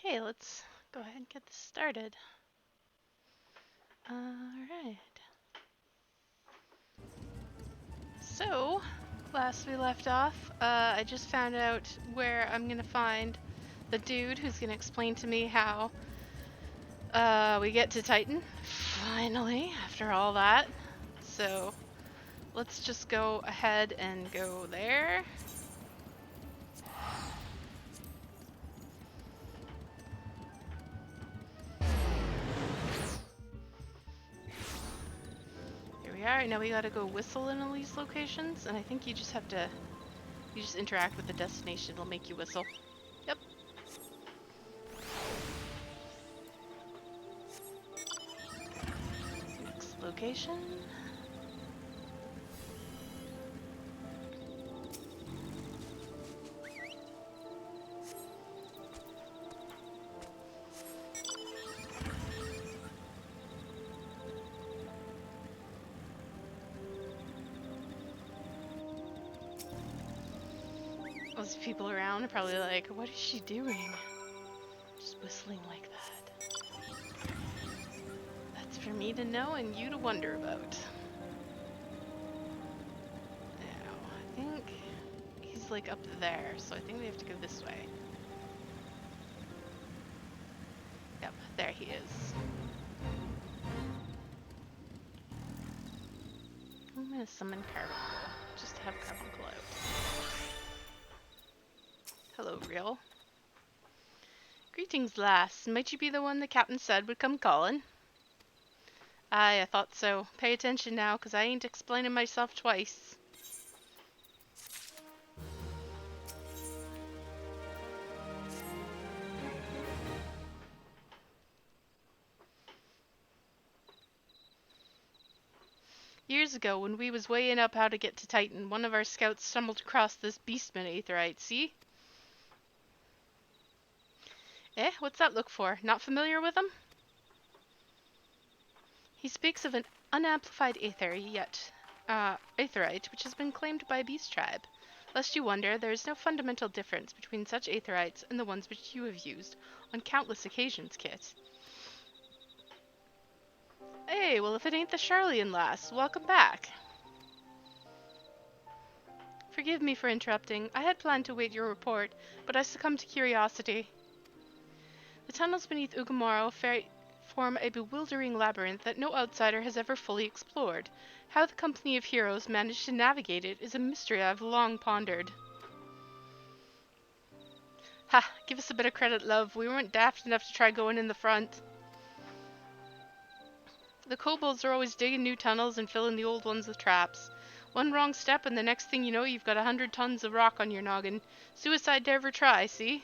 Okay, let's go ahead and get this started. Alright. So, last we left off, I just found out where I'm gonna find the dude who's gonna explain to me how we get to Titan. Finally, after all that. So, let's just go ahead and go there. Here we are. Now we gotta go whistle in all these locations, and I think you just have to, you just interact with the destination, it'll make you whistle. Yep. Next location. Those people around are probably like, what is she doing? Just whistling like that. That's for me to know and you to wonder about. Now, I think he's like up there, so I think we have to go this way. Yep, there he is. I'm gonna summon Carbuncle, just to have Carbuncle out. Hello, Real. Greetings, lass. Might you be the one the captain said would come calling? Aye, I thought so. Pay attention now, 'cause I ain't explaining myself twice. Years ago, when we was weighing up how to get to Titan, one of our scouts stumbled across this beastman aetherite, see? Eh, what's that look for? Not familiar with him? He speaks of an unamplified aetherite, which has been claimed by a beast tribe. Lest you wonder, there is no fundamental difference between such aetherites and the ones which you have used on countless occasions, Kit. Hey, well if it ain't the Charlian lass, welcome back. Forgive me for interrupting. I had planned to wait your report, but I succumbed to curiosity. The tunnels beneath Ugamaro form a bewildering labyrinth that no outsider has ever fully explored. How the company of heroes managed to navigate it is a mystery I've long pondered. Ha! Give us a bit of credit, love. We weren't daft enough to try going in the front. The kobolds are always digging new tunnels and filling the old ones with traps. One wrong step and the next thing you know you've got 100 tons of rock on your noggin. Suicide to ever try, see?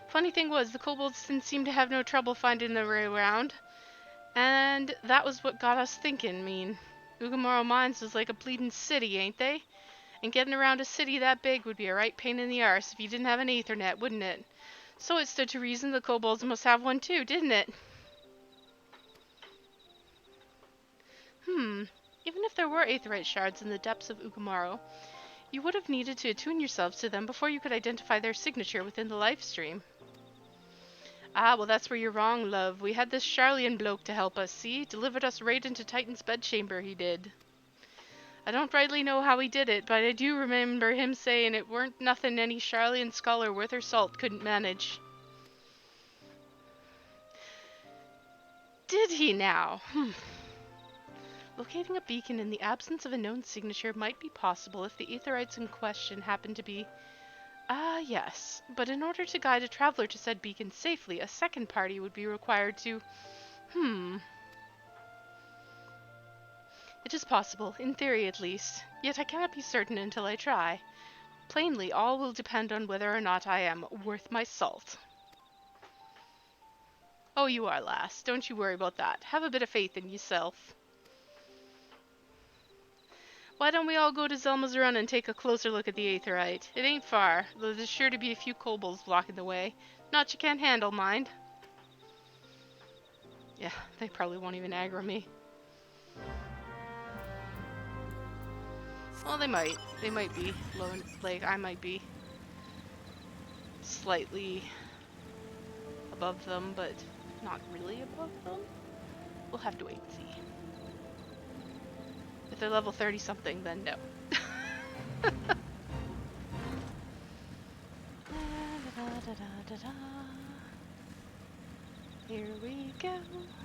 Funny thing was, the kobolds didn't seem to have no trouble finding their way around. And that was what got us thinking, Ugamaro Mines was like a bleeding city, ain't they? And getting around a city that big would be a right pain in the arse if you didn't have an aethernet, wouldn't it? So it stood to reason the kobolds must have one too, didn't it? Even if there were aetherite shards in the depths of Ugamaro, you would have needed to attune yourselves to them before you could identify their signature within the life stream. Ah, well that's where you're wrong, love. We had this Charlian bloke to help us, see? Delivered us right into Titan's bedchamber, he did. I don't rightly know how he did it, but I do remember him saying it weren't nothing any Charlian scholar worth her salt couldn't manage. Did he now? Locating a beacon in the absence of a known signature might be possible if the aetherites in question happen to be... Ah, yes. But in order to guide a traveler to said beacon safely, a second party would be required to... It is possible, in theory at least. Yet I cannot be certain until I try. Plainly, all will depend on whether or not I am worth my salt. Oh, you are, lass. Don't you worry about that. Have a bit of faith in yourself. Why don't we all go to Zelma's Run and take a closer look at the aetherite? It ain't far, though there's sure to be a few kobolds blocking the way. Not you can't handle, mind. Yeah, they probably won't even aggro me. Well, they might. They might be low, like I might be slightly above them, but not really above them. We'll have to wait and see. If they're level 30 something, then no. Here we go.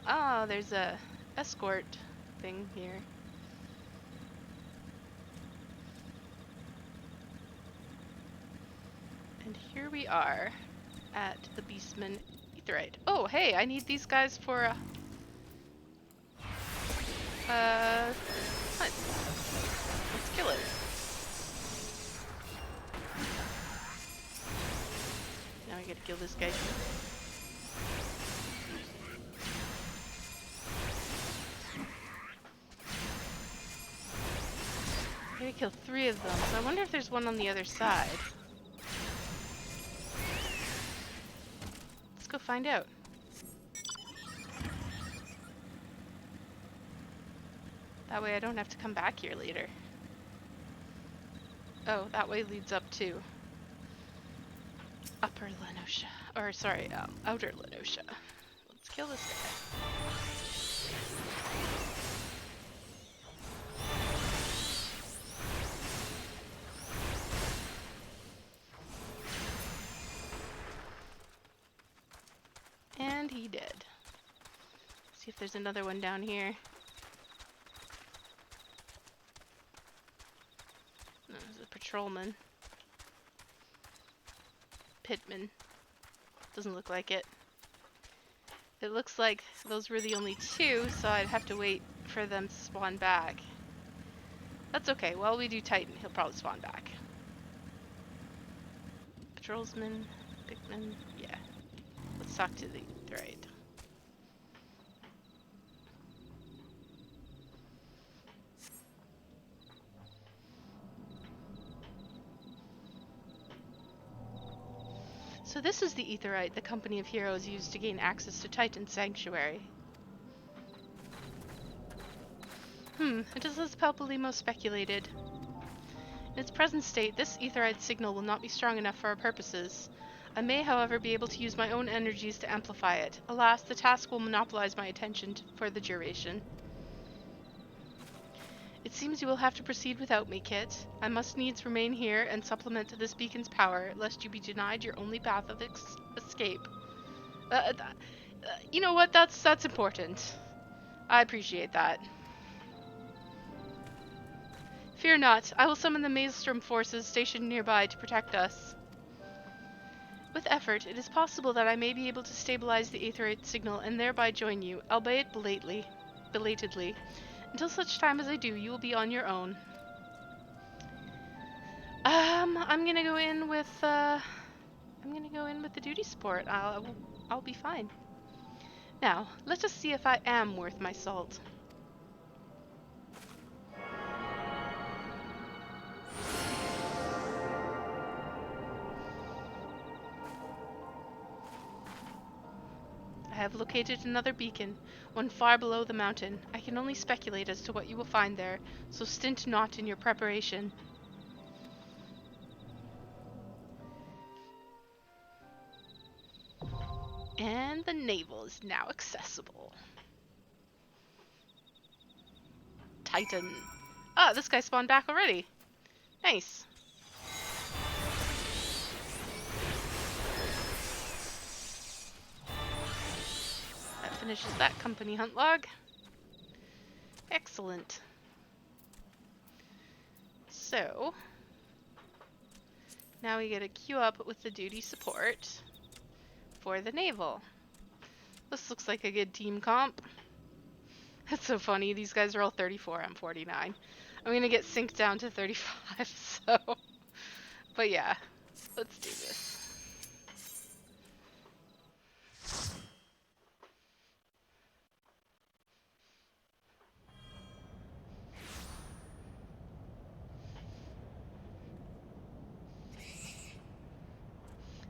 Ah, there's a escort thing here. And here we are at the Beastman Aetheryte. Oh, hey, I need these guys for hunt. Let's kill it. Now we gotta kill this guy. I gotta kill 3 of them, so I wonder if there's one on the other side. Let's go find out. That way I don't have to come back here later. Oh, that way leads up to Upper Lenosha. Or, sorry, Outer Lenosha. Let's kill this guy. And he did. See if there's another one down here. No, there's a patrolman. Pitman. Doesn't look like it. It looks like those were the only 2, so I'd have to wait for them to spawn back. That's okay. While we do Titan, he'll probably spawn back. Patrolsman, Pitman, yeah. Let's talk to the Aetheryte. So this is the Aetheryte the Company of Heroes used to gain access to Titan's Sanctuary. It is as Palpalimo speculated. In its present state, this Aetheryte signal will not be strong enough for our purposes. I may, however, be able to use my own energies to amplify it. Alas, the task will monopolize my attention for the duration. It seems you will have to proceed without me, Kit. I must needs remain here and supplement this beacon's power, lest you be denied your only path of escape. You know what? That's important. I appreciate that. Fear not. I will summon the Maelstrom forces stationed nearby to protect us. With effort, it is possible that I may be able to stabilize the Aetheryte signal and thereby join you, albeit belatedly. Until such time as I do, you will be on your own. I'm gonna go in with the duty support. I'll be fine. Now, let us see if I am worth my salt. I have located another beacon, one far below the mountain. I can only speculate as to what you will find there, so stint not in your preparation. And the navel is now accessible. Titan. Ah, this guy spawned back already. Nice. Finishes that company hunt log. Excellent. So, now we get to queue up with the duty support for the naval. This looks like a good team comp. That's so funny. These guys are all 34. I'm 49. I'm gonna get synced down to 35, so. But yeah, let's do this.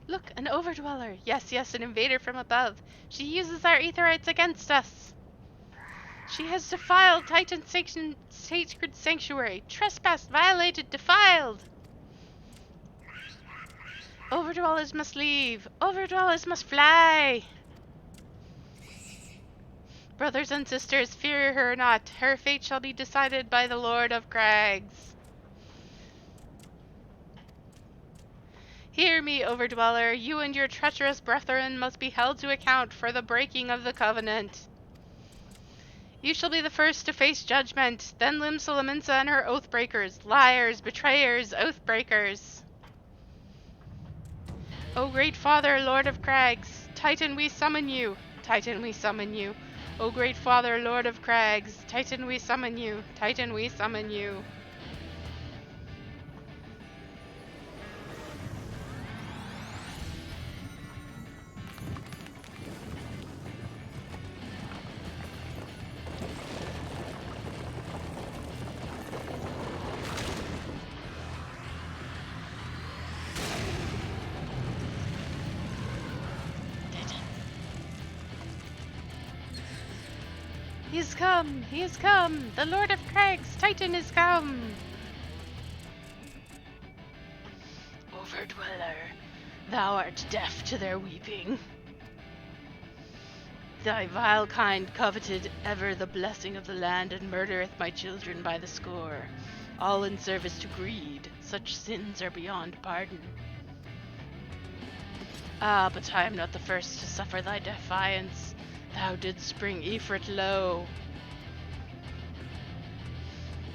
Look, an overdweller. Yes, yes, an invader from above. She uses our Aetherites against us. She has defiled Titan's sacred sanctuary. Trespassed, violated, defiled. Overdwellers must leave. Overdwellers must fly. Brothers and sisters, fear her not. Her fate shall be decided by the Lord of Crags. Hear me, Overdweller. You and your treacherous brethren must be held to account for the breaking of the covenant. You shall be the first to face judgment, then Limsa and her oathbreakers, liars, betrayers, oathbreakers. O great Father, Lord of Crags, Titan, we summon you. Titan, we summon you. O great Father, Lord of Crags, Titan, we summon you. Titan, we summon you. He has come! He has come! The Lord of Crags, Titan is come! Overdweller, thou art deaf to their weeping. Thy vile kind coveted ever the blessing of the land and murdereth my children by the score, all in service to greed. Such sins are beyond pardon. Ah, but I am not the first to suffer thy defiance. Thou didst bring Ifrit low.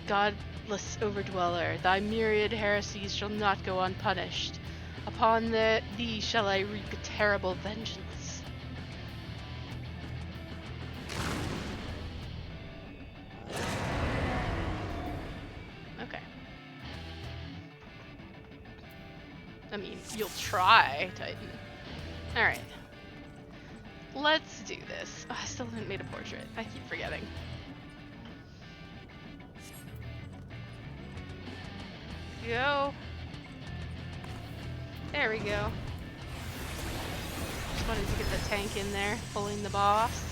Godless Overdweller, thy myriad heresies shall not go unpunished. Upon thee shall I wreak a terrible vengeance. Okay. I mean, you'll try, Titan. Alright. Let's do this. Oh, I still haven't made a portrait. I keep forgetting. Go. There we go. Just wanted to get the tank in there, pulling the boss.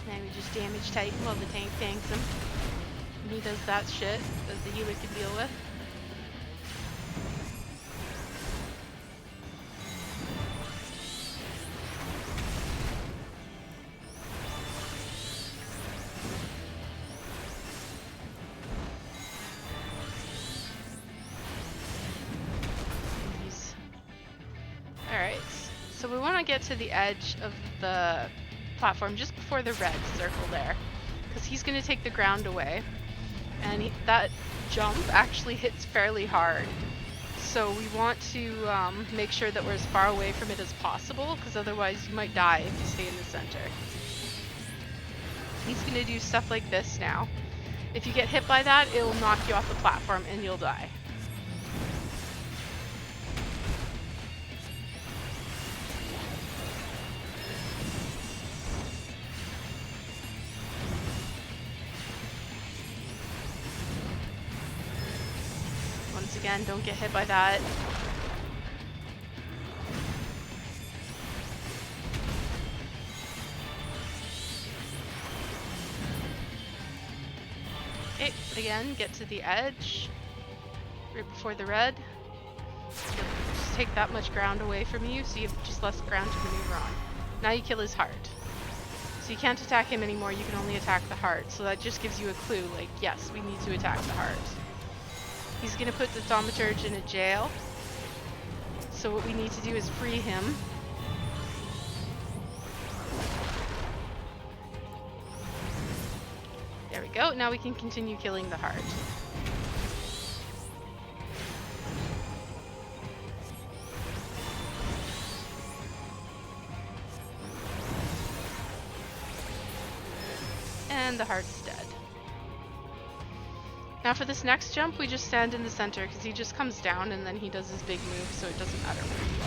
Now we just damage Titan while the tank tanks him. And he does that shit that the healer can deal with. So we want to get to the edge of the platform just before the red circle there, because he's going to take the ground away, and that jump actually hits fairly hard. So we want to make sure that we're as far away from it as possible, because otherwise you might die if you stay in the center. He's going to do stuff like this now. If you get hit by that, it'll knock you off the platform and you'll die. Again, don't get hit by that. Okay, again, get to the edge. Right before the red. Just take that much ground away from you, so you have just less ground to maneuver on. Now you kill his heart. So you can't attack him anymore, you can only attack the heart. So that just gives you a clue, like, yes, we need to attack the heart. He's going to put the Thaumaturge in a jail. So what we need to do is free him. There we go. Now we can continue killing the heart. And the heart's dead. Now for this next jump, we just stand in the center because he just comes down and then he does his big move, so it doesn't matter where you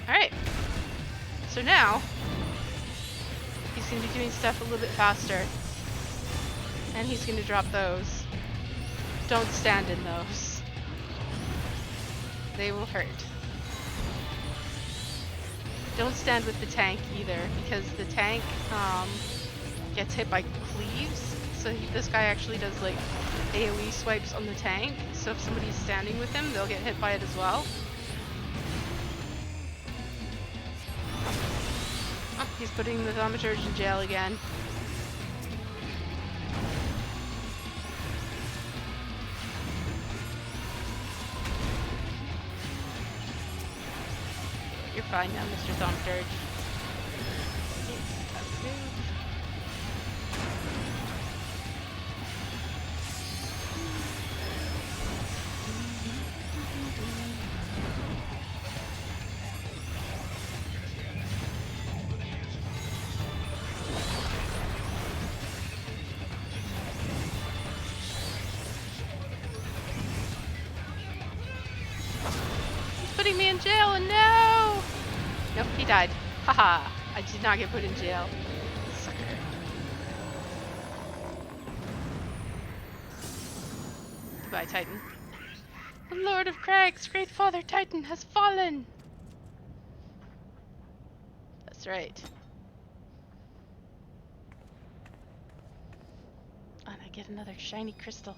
are. Alright. So now, he's going to be doing stuff a little bit faster. And he's going to drop those. Don't stand in those. They will hurt. Don't stand with the tank either, because the tank gets hit by cleaves, so so this guy actually does like AoE swipes on the tank, so if somebody's standing with him, they'll get hit by it as well. Oh, he's putting the thaumaturge in jail again. You're fine now, Mr. Thaumaturge. Putting me in jail, and no! Nope, he died. Haha, I did not get put in jail. Sucker. Goodbye, Titan. The Lord of Crags, great father Titan, has fallen! That's right. And I get another shiny crystal.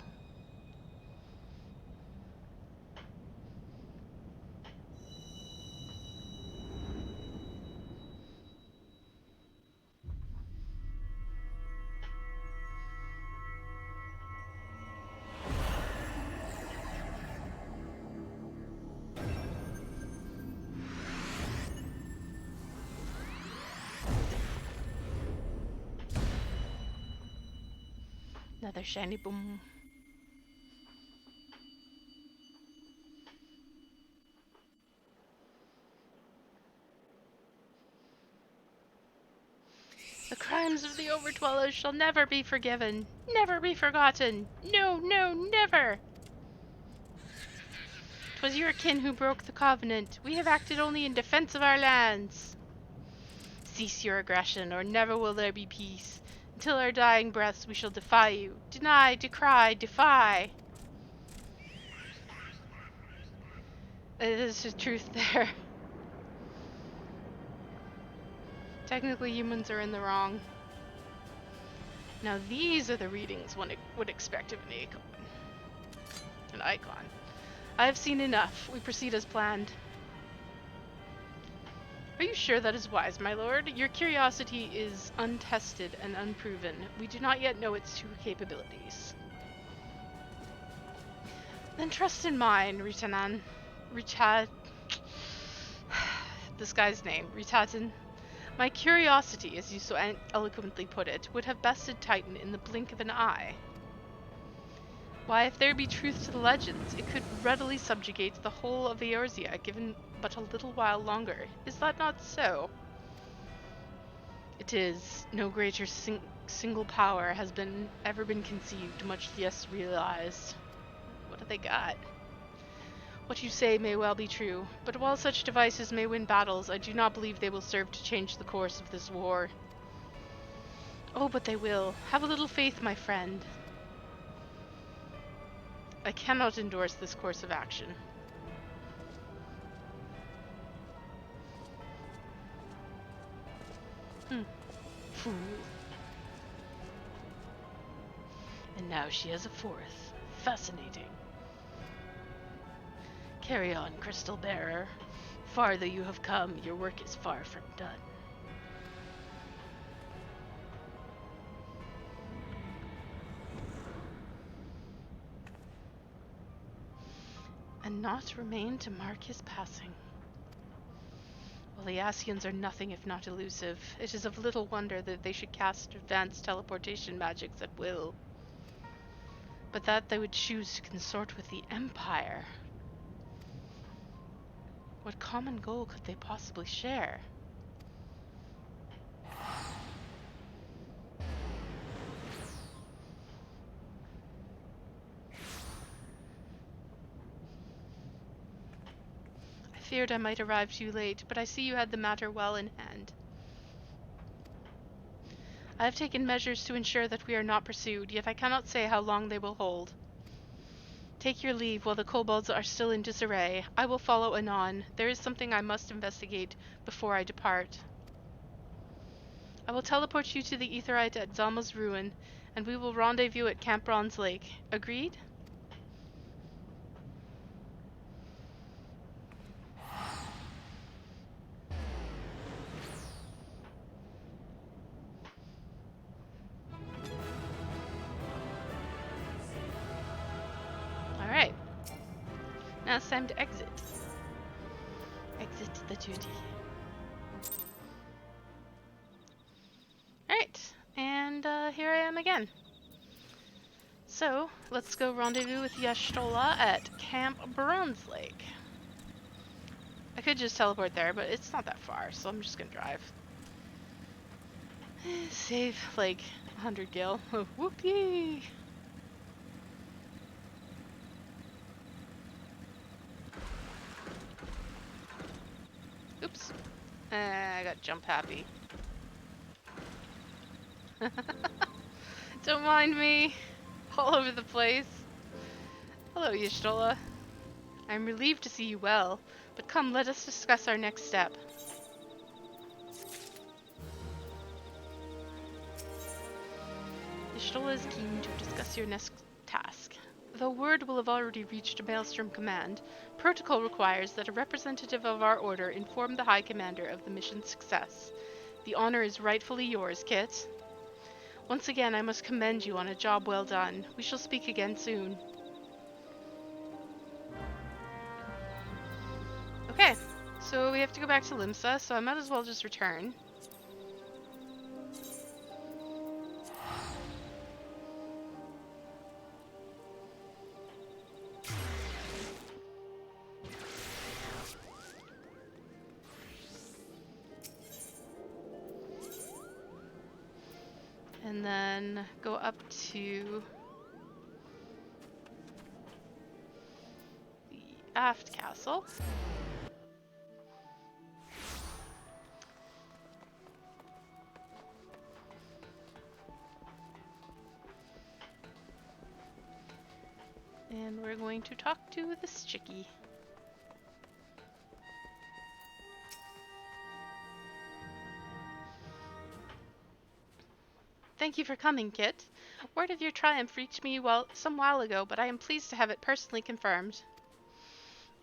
Another shiny boom. The crimes of the Overdwellers shall never be forgiven, never be forgotten. No, no, never! 'Twas your kin who broke the covenant. We have acted only in defense of our lands. Cease your aggression, or never will there be peace. Until our dying breaths we shall defy you. Deny, decry, defy. There's just truth there. Technically, humans are in the wrong. Now these are the readings one would expect of an icon. An icon. I have seen enough. We proceed as planned. Are you sure that is wise, my lord? Your curiosity is untested and unproven. We do not yet know its true capabilities. Then trust in mine, Ritanan. This guy's name, Ritatin. My curiosity, as you so eloquently put it, would have bested Titan in the blink of an eye. Why, if there be truth to the legends, it could readily subjugate the whole of Eorzea, given but a little while longer. Is that not so? It is. No greater single power has ever been conceived, much less realized. What have they got? What you say may well be true, but while such devices may win battles, I do not believe they will serve to change the course of this war. Oh, but they will. Have a little faith, my friend. I cannot endorse this course of action. Fool. And now she has a fourth. Fascinating. Carry on, Crystal Bearer. Far though you have come, your work is far from done. And naught remain to mark his passing. While the Ascians are nothing if not elusive, it is of little wonder that they should cast advanced teleportation magics at will. But that they would choose to consort with the Empire. What common goal could they possibly share? I feared I might arrive too late, but I see you had the matter well in hand. I have taken measures to ensure that we are not pursued, yet I cannot say how long they will hold. Take your leave while the kobolds are still in disarray. I will follow anon. There is something I must investigate before I depart. I will teleport you to the Aetheryte at Zalma's ruin, and we will rendezvous at Camp Bronze Lake. Agreed? Alright. Now it's time to exit. Exit the duty. Alright, and here I am again. So, let's go rendezvous with Y'shtola at Camp Bronze Lake. I could just teleport there, but it's not that far, so I'm just gonna drive. Save, like, 100 gil. Oh, whoopee! Oops. I got jump happy. Don't mind me. All over the place. Hello, Y'shtola. I'm relieved to see you well, but come, let us discuss our next step. Y'shtola is keen to discuss your next task. Though word will have already reached Maelstrom Command, protocol requires that a representative of our order inform the High Commander of the mission's success. The honor is rightfully yours, Kit. Once again, I must commend you on a job well done. We shall speak again soon. Okay, so we have to go back to Limsa, so I might as well just return. And then go up to the aft castle. And we're going to talk to this chickie. Thank you for coming, Kit. Word of your triumph reached me some while ago, but I am pleased to have it personally confirmed.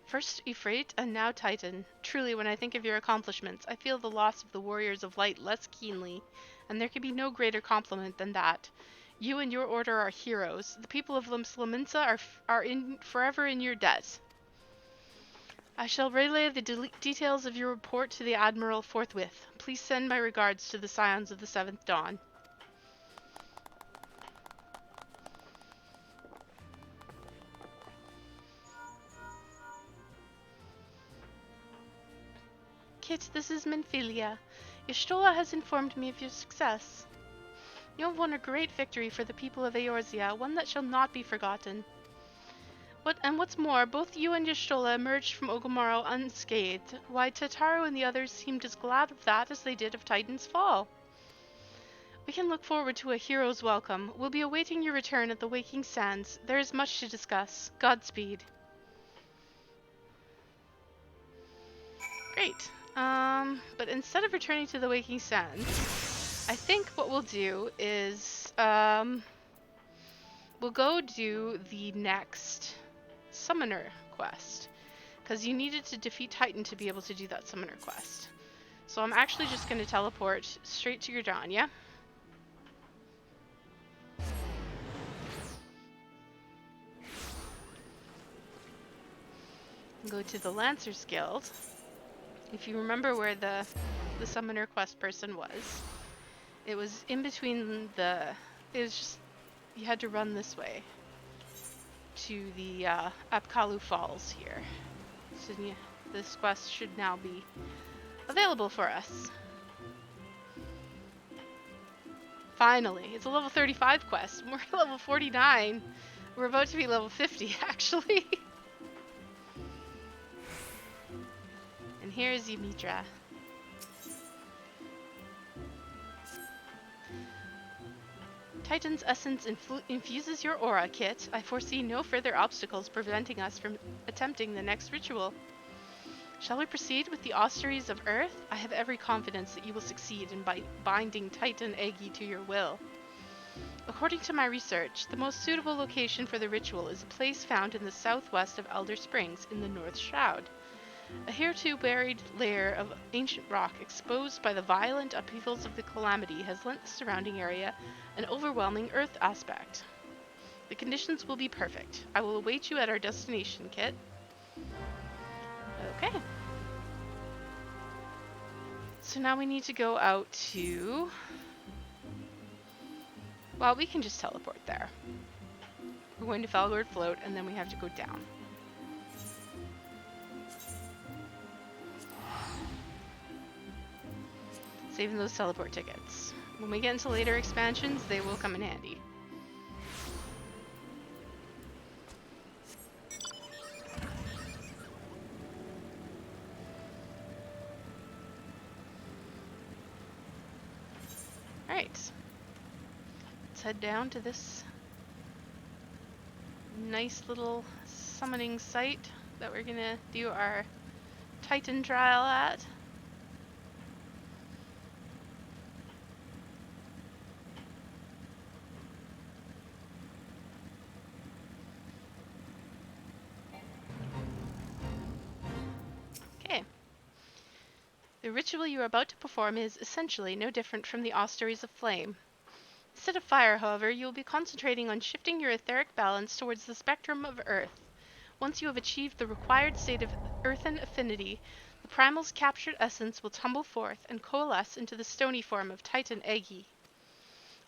First Ifrit and now Titan. Truly, when I think of your accomplishments, I feel the loss of the Warriors of Light less keenly, and there can be no greater compliment than that. You and your order are heroes. The people of Limsa are forever in your debt. I shall relay the details of your report to the Admiral forthwith. Please send my regards to the Scions of the Seventh Dawn. Kit, this is Minfilia. Y'shtola has informed me of your success. You have won a great victory for the people of Eorzea, one that shall not be forgotten. What's more, both you and Y'shtola emerged from Ogomaro unscathed. Why, Tataru and the others seemed as glad of that as they did of Titan's fall. We can look forward to a hero's welcome. We'll be awaiting your return at the Waking Sands. There is much to discuss. Godspeed. Great. But instead of returning to the Waking Sands, I think what we'll do is, we'll go do the next Summoner quest. Because you needed to defeat Titan to be able to do that Summoner quest. So I'm actually just going to teleport straight to Gridania. Go to the Lancers Guild. If you remember where the Summoner quest person was, it was in between it was just, you had to run this way to the Apkalu Falls here. So yeah, this quest should now be available for us. Finally, it's a level 35 quest. We're level 49. We're about to be level 50, actually. And here's Ymitra. Titan's essence infuses your aura, Kit. I foresee no further obstacles preventing us from attempting the next ritual. Shall we proceed with the austeries of Earth? I have every confidence that you will succeed in binding Titan Egi to your will. According to my research, the most suitable location for the ritual is a place found in the southwest of Elder Springs in the North Shroud. A hereto buried layer of ancient rock exposed by the violent upheavals of the calamity has lent the surrounding area an overwhelming earth aspect. The conditions will be perfect. I will await you at our destination, Kit. Okay. So now we need to go out to... Well, we can just teleport there. We're going to Falgord Float, and then we have to go down. Saving those teleport tickets. When we get into later expansions, they will come in handy. Alright. Let's head down to this nice little summoning site that we're gonna do our Titan trial at. Okay. The ritual you are about to perform is essentially no different from the austeries of flame. Instead of fire, however, you will be concentrating on shifting your etheric balance towards the spectrum of Earth. Once you have achieved the required state of earthen affinity, the primal's captured essence will tumble forth and coalesce into the stony form of Titan Egi.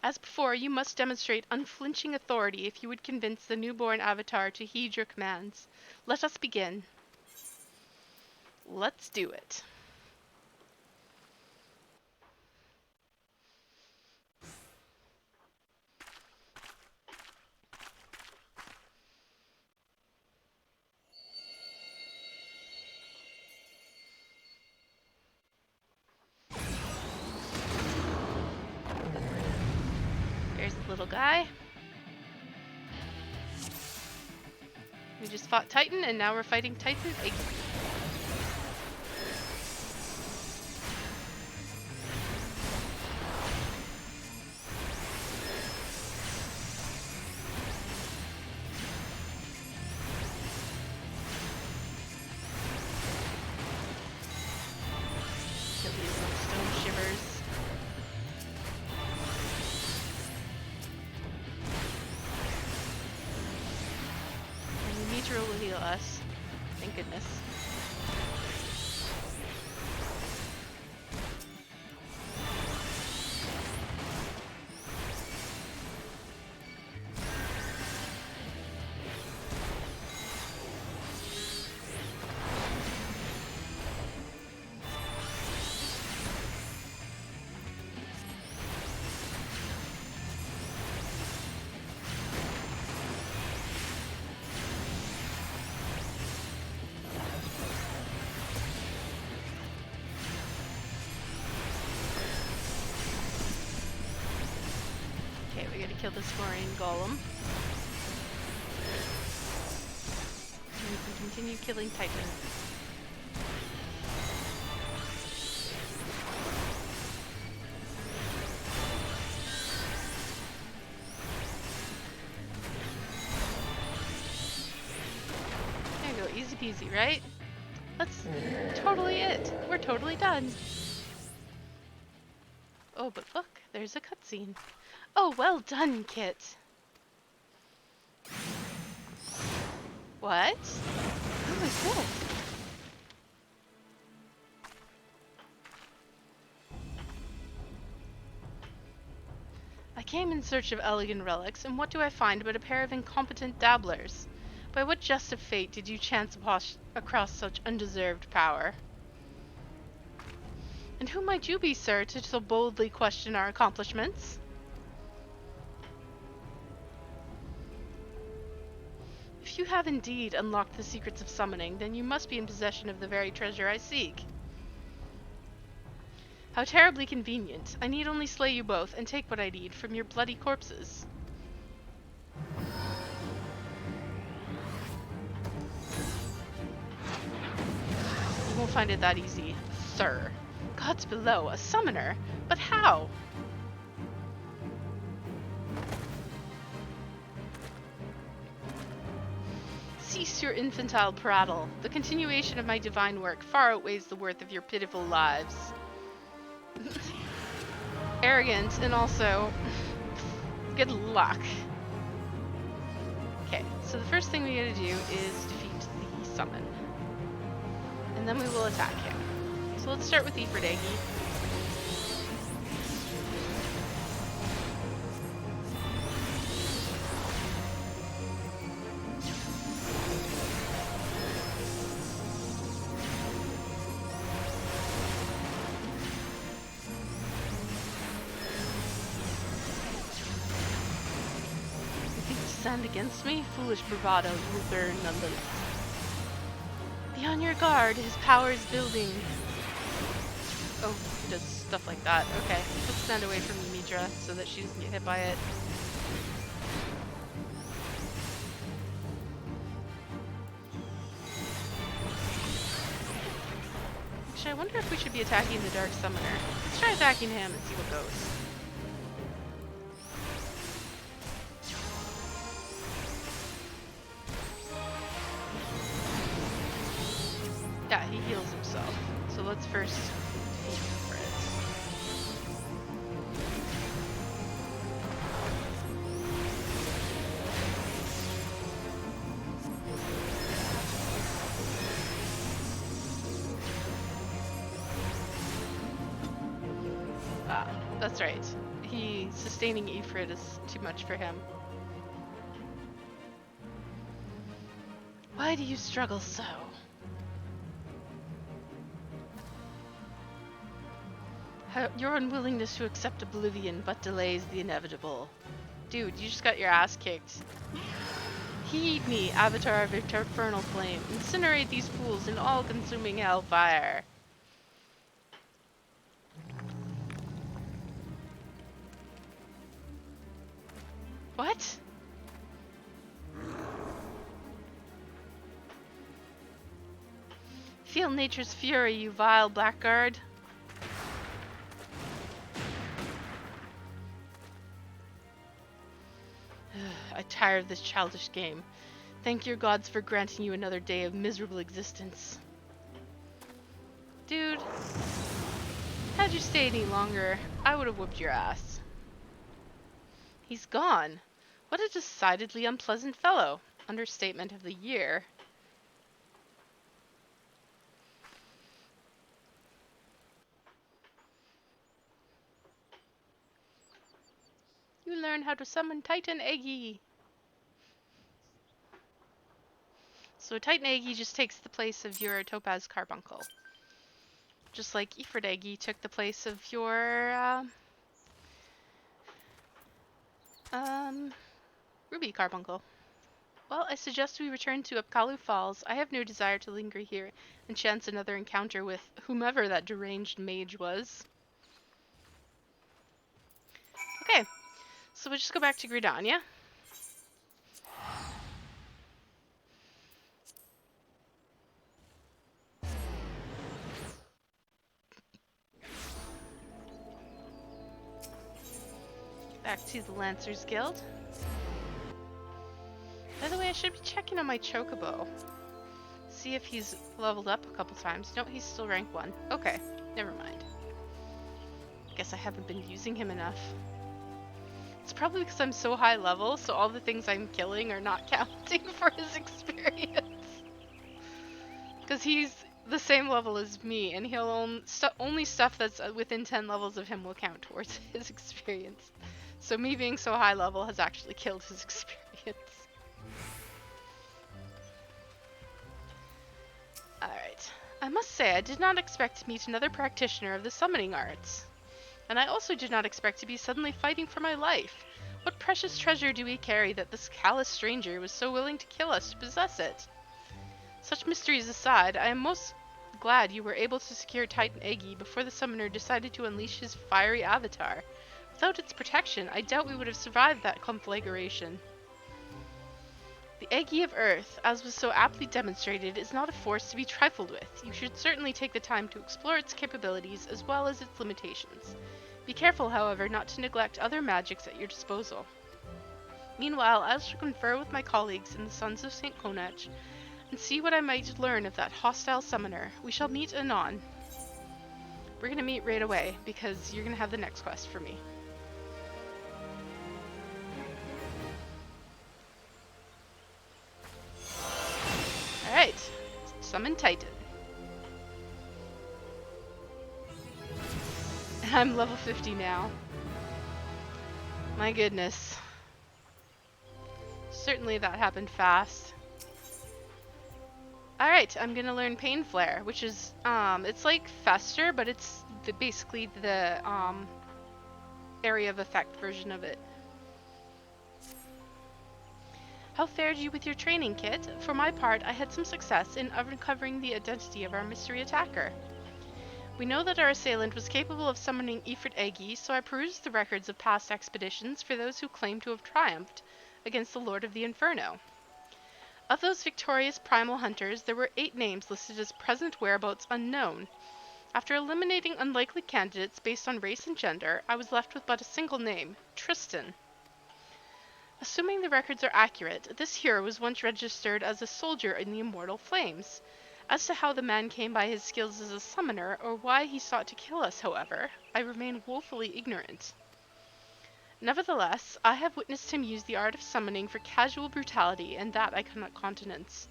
As before, you must demonstrate unflinching authority if you would convince the newborn avatar to heed your commands. Let us begin. Let's do it. There's the little guy. We just fought Titan, and now we're fighting Titan Egi. Kill these little stone shivers. Neutral will heal us. Thank goodness. We gotta kill this Marine Golem. And we can continue killing Titan. There you go, easy peasy, right? That's totally it. We're totally done. Oh, but look, there's a cutscene. Oh, well done, Kit. What? Who is this? I came in search of elegant relics, and what do I find but a pair of incompetent dabblers? By what jest of fate did you chance across such undeserved power? And who might you be, sir, to so boldly question our accomplishments? If you have indeed unlocked the secrets of summoning, then you must be in possession of the very treasure I seek. How terribly convenient. I need only slay you both and take what I need from your bloody corpses. You won't find it that easy, sir. Gods below, a summoner? But how? Cease your infantile prattle. The continuation of my divine work far outweighs the worth of your pitiful lives. Arrogant, and also good luck. Okay, so the first thing we gotta do is defeat the summon. And then we will attack him. So let's start with FFXIV. Stand against me? Foolish bravado, you will burn nonetheless. Be on your guard, his power is building. Oh, he does stuff like that. Okay, let's stand away from Mitra so that she doesn't get hit by it. Actually, I wonder if we should be attacking the Dark Summoner. Let's try attacking him and see what goes. Yeah, he heals himself. So let's first defeat Fritz. Ah, that's right. Sustaining Ifrit is too much for him. Why do you struggle so? Your unwillingness to accept oblivion but delays the inevitable. Dude, you just got your ass kicked. Heed me, Avatar of Eternal Flame. Incinerate these fools in all-consuming hellfire. What? Feel nature's fury, you vile blackguard. I'm tired of this childish game. Thank your gods for granting you another day of miserable existence. Dude, had you stayed any longer, I would have whooped your ass. He's gone. What a decidedly unpleasant fellow. Understatement of the year. You learn how to summon Titan Eggy. So Titan Eggy just takes the place of your Topaz Carbuncle. Just like FFXIV took the place of your Ruby Carbuncle. Well, I suggest we return to Upkalu Falls. I have no desire to linger here and chance another encounter with whomever that deranged mage was. Okay, so we'll just go back to Gridania. Back to the Lancers Guild. By the way, I should be checking on my Chocobo. See if he's leveled up a couple times. No, he's still rank 1. Okay, never mind. Guess I haven't been using him enough. It's probably because I'm so high level, so all the things I'm killing are not counting for his experience. Because he's the same level as me, and he'll only stuff that's within 10 levels of him will count towards his experience. So me being so high level has actually killed his experience. Alright. I must say, I did not expect to meet another practitioner of the summoning arts. And I also did not expect to be suddenly fighting for my life. What precious treasure do we carry that this callous stranger was so willing to kill us to possess it? Such mysteries aside, I am most glad you were able to secure Titan Eggy before the summoner decided to unleash his fiery avatar. Without its protection, I doubt we would have survived that conflagration. The Eggy of Earth, as was so aptly demonstrated, is not a force to be trifled with. You should certainly take the time to explore its capabilities as well as its limitations. Be careful, however, not to neglect other magics at your disposal. Meanwhile, I shall confer with my colleagues in the Sons of St. Conach and see what I might learn of that hostile summoner. We shall meet anon. We're gonna meet right away, because you're gonna have the next quest for me. Alright, summon Titan. I'm level 50 now. My goodness. Certainly that happened fast. Alright, I'm gonna learn Pain Flare, which is, it's like Fester, but it's basically the, area of effect version of it. How fared you with your training, Kit? For my part, I had some success in uncovering the identity of our mystery attacker. We know that our assailant was capable of summoning Ifrit Egi, so I perused the records of past expeditions for those who claim to have triumphed against the Lord of the Inferno. Of those victorious primal hunters, there were 8 names listed as present whereabouts unknown. After eliminating unlikely candidates based on race and gender, I was left with but a single name, Tristan. Assuming the records are accurate, this hero was once registered as a soldier in the Immortal Flames. As to how the man came by his skills as a summoner, or why he sought to kill us, however, I remain woefully ignorant. Nevertheless, I have witnessed him use the art of summoning for casual brutality, and that I cannot countenance.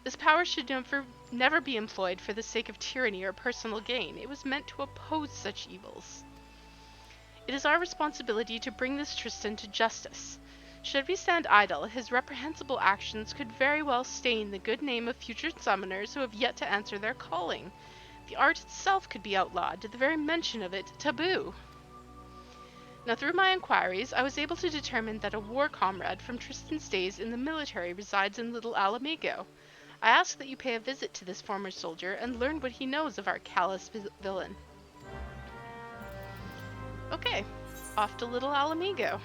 This power should never be employed for the sake of tyranny or personal gain. It was meant to oppose such evils. It is our responsibility to bring this Tristan to justice. Should we stand idle, his reprehensible actions could very well stain the good name of future summoners who have yet to answer their calling. The art itself could be outlawed, the very mention of it taboo. Now, through my inquiries, I was able to determine that a war comrade from Tristan's days in the military resides in Little Alamigo. I ask that you pay a visit to this former soldier and learn what he knows of our callous villain. Okay, off to Little Alamigo.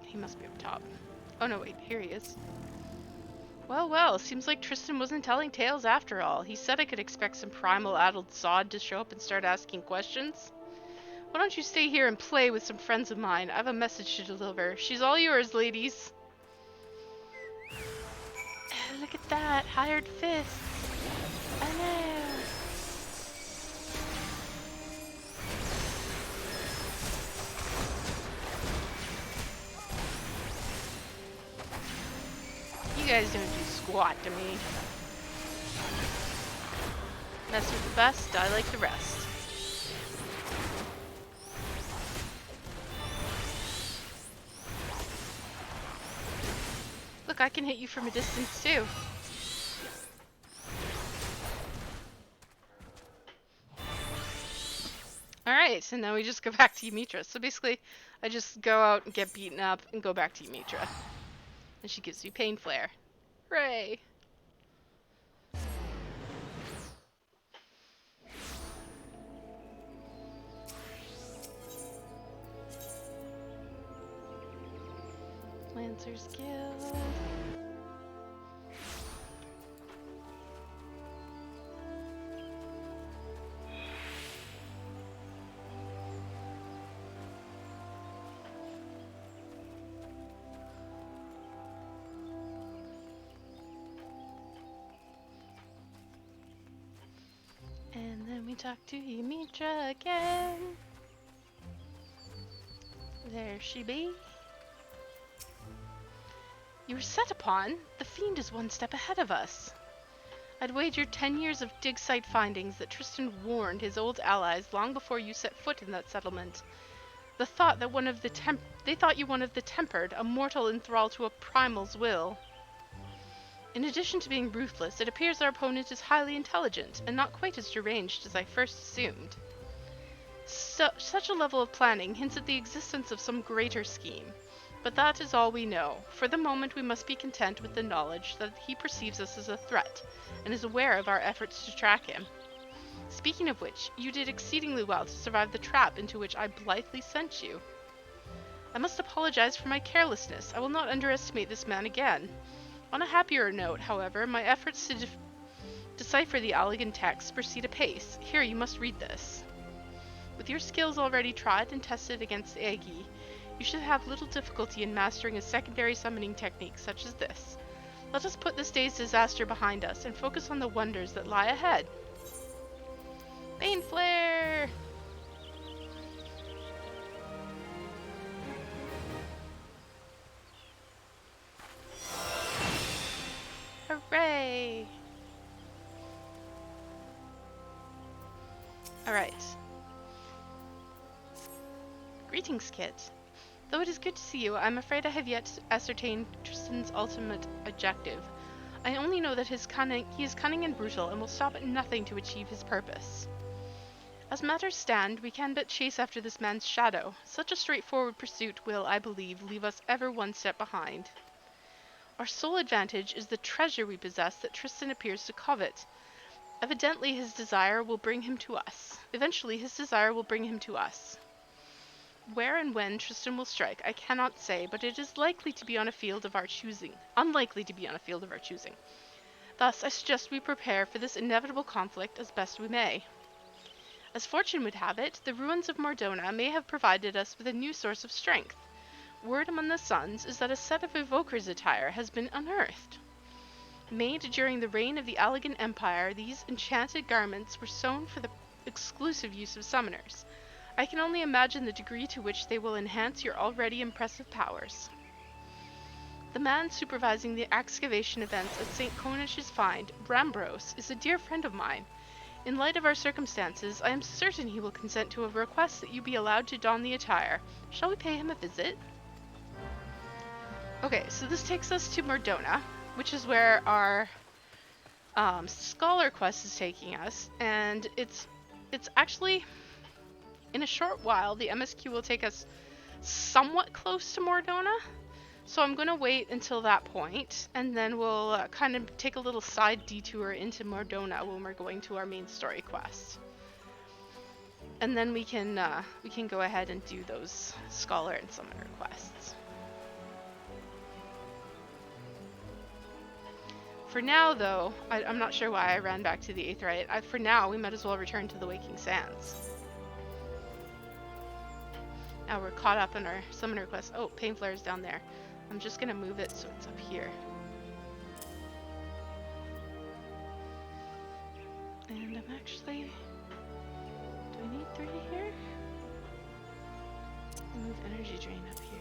He must be up top. Oh no, wait, here he is. Well, seems like Tristan wasn't telling tales after all. He said I could expect some primal addled sod to show up and start asking questions. Why don't you stay here and play with some friends of mine? I have a message to deliver. She's all yours, ladies. Look at that, hired fists. I know. You guys don't do squat to me. Mess with the best, die like the rest. Look, I can hit you from a distance too. Alright, and now we just go back to Ymitra. So basically, I just go out and get beaten up and go back to Ymitra. And she gives me Pain Flare. Hooray! Lancer's Guild. And then we talk to Ymitra again. There she be. You were set upon? The fiend is one step ahead of us. I'd wager 10 years of dig site findings that Tristan warned his old allies long before you set foot in that settlement. They thought you one of the tempered, a mortal enthralled to a primal's will. In addition to being ruthless, it appears our opponent is highly intelligent, and not quite as deranged as I first assumed. Such a level of planning hints at the existence of some greater scheme. But that is all we know. For the moment, we must be content with the knowledge that he perceives us as a threat, and is aware of our efforts to track him. Speaking of which, you did exceedingly well to survive the trap into which I blithely sent you. I must apologize for my carelessness. I will not underestimate this man again. On a happier note, however, my efforts to decipher the Allegan text proceed apace. Here, you must read this. With your skills already tried and tested against the Agi, you should have little difficulty in mastering a secondary summoning technique such as this. Let us put this day's disaster behind us and focus on the wonders that lie ahead. Bane Flare! Hooray! Alright. Greetings, Kit. Though it is good to see you, I'm afraid I have yet to ascertain Tristan's ultimate objective. I only know that he is cunning and brutal, and will stop at nothing to achieve his purpose. As matters stand, we can but chase after this man's shadow. Such a straightforward pursuit will, I believe, leave us ever one step behind. Our sole advantage is the treasure we possess that Tristan appears to covet. Evidently his desire will bring him to us. Eventually his desire will bring him to us. Where and when Tristan will strike, I cannot say, but it is likely to be on a field of our choosing. Unlikely to be on a field of our choosing. Thus, I suggest we prepare for this inevitable conflict as best we may. As fortune would have it, the ruins of Mordona may have provided us with a new source of strength. Word among the Suns is that a set of evoker's attire has been unearthed. Made during the reign of the Allegan Empire, these enchanted garments were sewn for the exclusive use of summoners. I can only imagine the degree to which they will enhance your already impressive powers. The man supervising the excavation events at St. Conish's find, Brambros, is a dear friend of mine. In light of our circumstances, I am certain he will consent to a request that you be allowed to don the attire. Shall we pay him a visit? Okay, so this takes us to Mordona, which is where our scholar quest is taking us, and it's actually, in a short while, the MSQ will take us somewhat close to Mordona, so I'm going to wait until that point, and then we'll kind of take a little side detour into Mordona when we're going to our main story quest. And then we can go ahead and do those scholar and summoner quests. For now, though, I'm not sure why I ran back to the Aetheryte. For now, we might as well return to the Waking Sands. Now we're caught up in our summoner quest. Oh, Pain Flare's down there. I'm just gonna move it so it's up here. And I'm actually... Do I need 3 here? I'll move energy drain up here.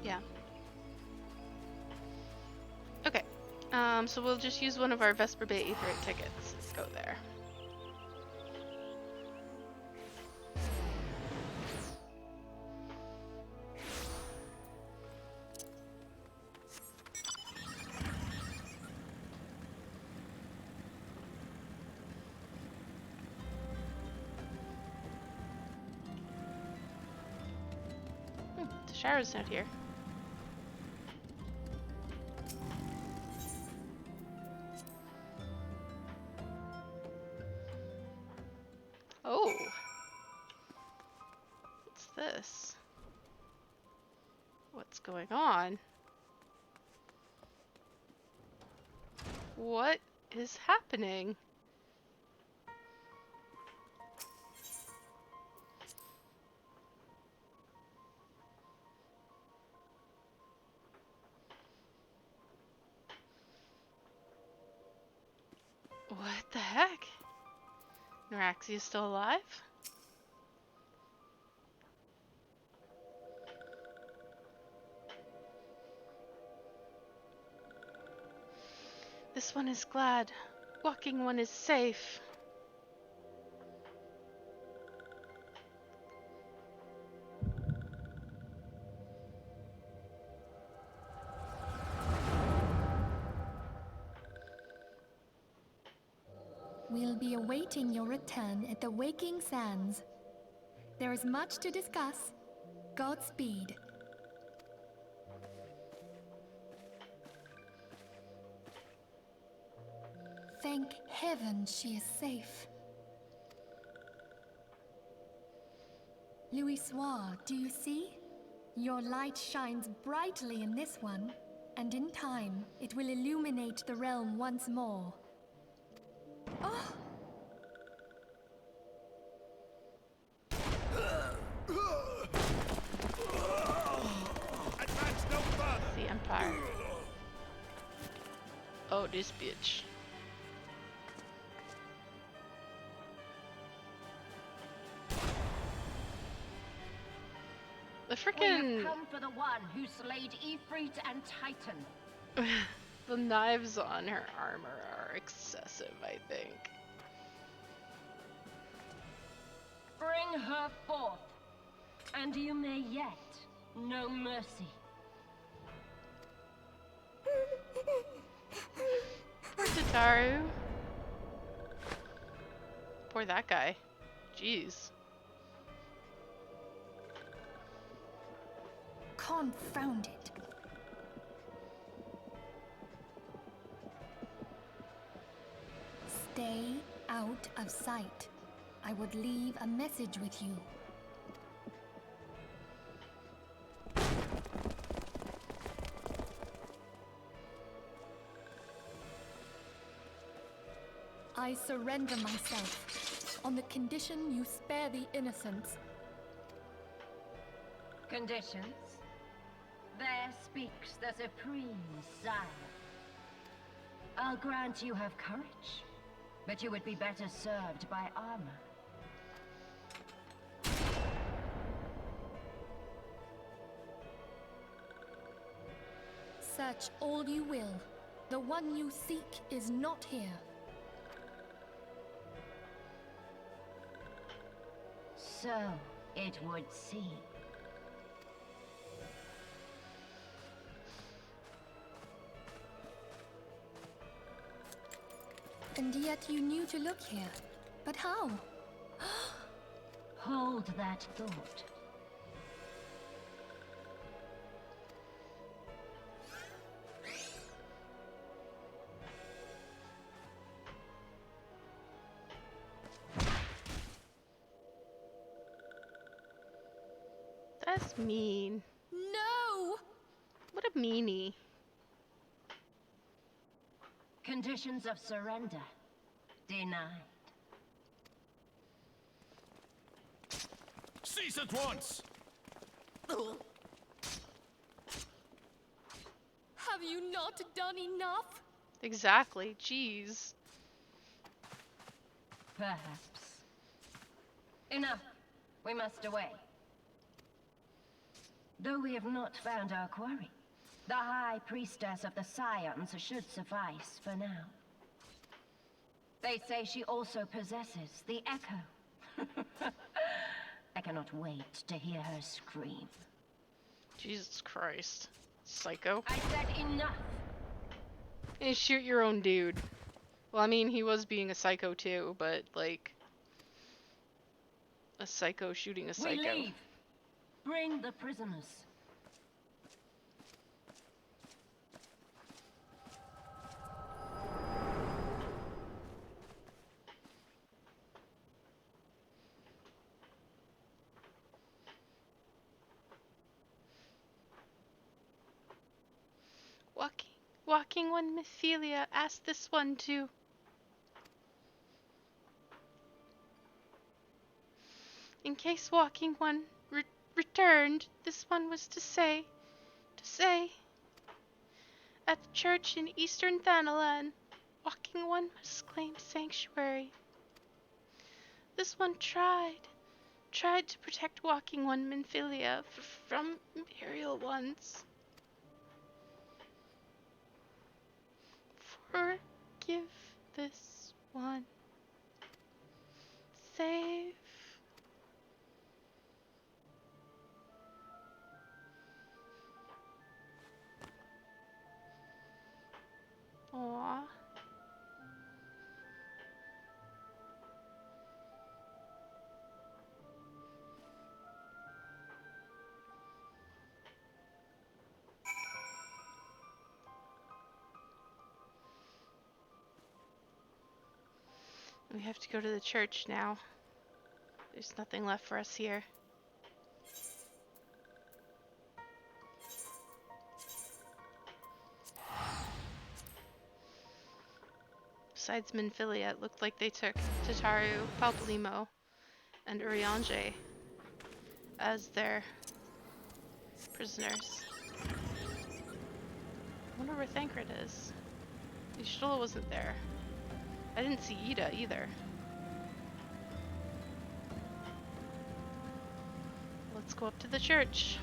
Yeah. Okay. So we'll just use one of our Vesper Bay Aetheryte tickets. Let's go there. The shower's not here. Oh. What's this? What's going on? What is happening? What the heck? Noraxia's still alive? This one is glad. Walking one is safe. We'll be awaiting your return at the Waking Sands. There is much to discuss. Godspeed. Thank heaven she is safe. Louisoix, do you see? Your light shines brightly in this one, and in time, it will illuminate the realm once more. Oh! Advance no further. The Empire. Oh, this bitch. The frickin' We've come for the one who slayed Ifrit and Titan. the knives on her armor are excessive, I think. Bring her forth, and you may yet know mercy. Poor Tataru. Poor that guy. Jeez. Confound it. Stay out of sight. I would leave a message with you. I surrender myself, on the condition you spare the innocents. Conditions? There speaks the Supreme Sire. I'll grant you have courage, but you would be better served by armor. Search all you will. The one you seek is not here. So it would seem. And yet you knew to look here. But how? Hold that thought. That's mean. No! What a meanie. Conditions of surrender denied. Cease at once. Have you not done enough? Exactly. Jeez. Perhaps. Enough. We must away. Though we have not found our quarry, the High Priestess of the Scions should suffice for now. They say she also possesses the Echo. I cannot wait to hear her scream. Jesus Christ. Psycho. I said enough! Hey, shoot your own dude. Well, I mean, he was being a psycho too, but, like... a psycho shooting a psycho. We leave! Bring the prisoners. Walking one Mephilia asked this one to... In case walking one returned, this one was to say, at the church in eastern Thanalan, walking one must claim sanctuary. This one tried to protect walking one Mephilia from imperial ones. Forgive this one. Save. Aww. We have to go to the church now. There's nothing left for us here. Besides Minfilia, it looked like they took Tataru, Palpalimo, and Urianger as their prisoners. I wonder where Thancred is. Y'shtola wasn't there. I didn't see Ida either. Let's go up to the church.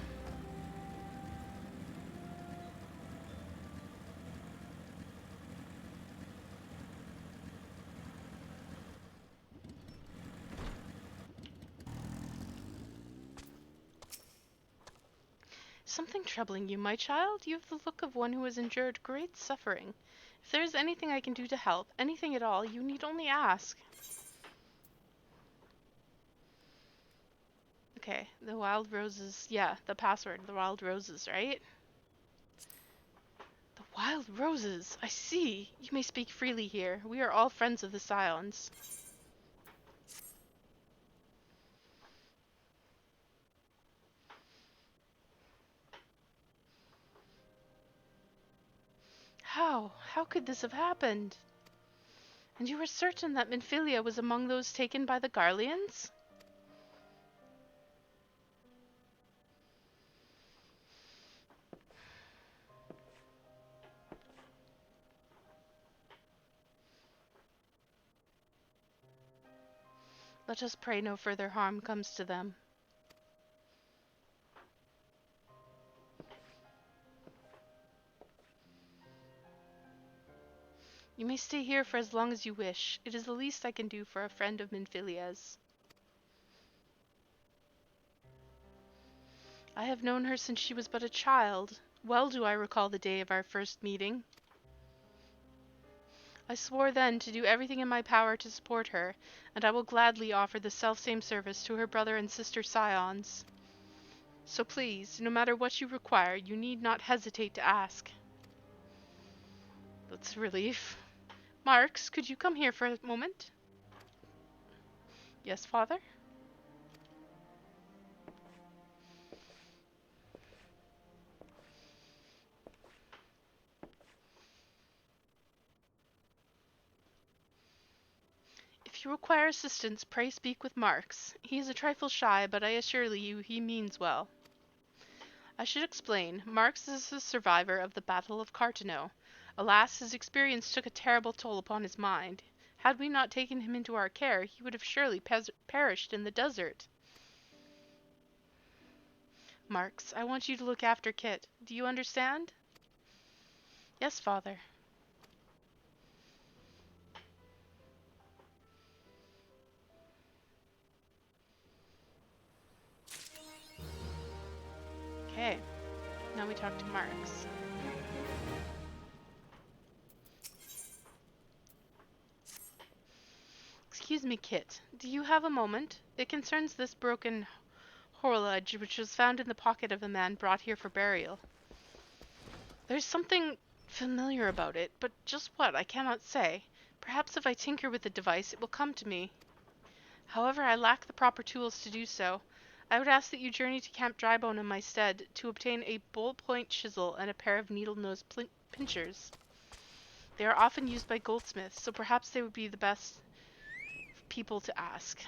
Something troubling you, my child? You have the look of one who has endured great suffering. If there is anything I can do to help, anything at all, you need only ask. Okay, the wild roses. Yeah, the password, the wild roses, right? The wild roses! I see! You may speak freely here. We are all friends of the Scions. How? How could this have happened? And you were certain that Minfilia was among those taken by the Garleans? Let us pray no further harm comes to them. You may stay here for as long as you wish. It is the least I can do for a friend of Minfilia's. I have known her since she was but a child. Well do I recall the day of our first meeting. I swore then to do everything in my power to support her, and I will gladly offer the selfsame service to her brother and sister Scions. So please, no matter what you require, you need not hesitate to ask. That's a relief. Marks, could you come here for a moment? Yes, father? If you require assistance, pray speak with Marks. He is a trifle shy, but I assure you he means well. I should explain. Marks is a survivor of the Battle of Cartano. Alas, his experience took a terrible toll upon his mind. Had we not taken him into our care, he would have surely perished in the desert. Marks, I want you to look after Kit. Do you understand? Yes, father. Okay. Now we talk to Marks. Excuse me, Kit. Do you have a moment? It concerns this broken horologe which was found in the pocket of a man brought here for burial. There's something familiar about it, but just what, I cannot say. Perhaps if I tinker with the device, it will come to me. However, I lack the proper tools to do so. I would ask that you journey to Camp Drybone in my stead to obtain a ballpoint chisel and a pair of needle-nose pincers. They are often used by goldsmiths, so perhaps they would be the best people to ask.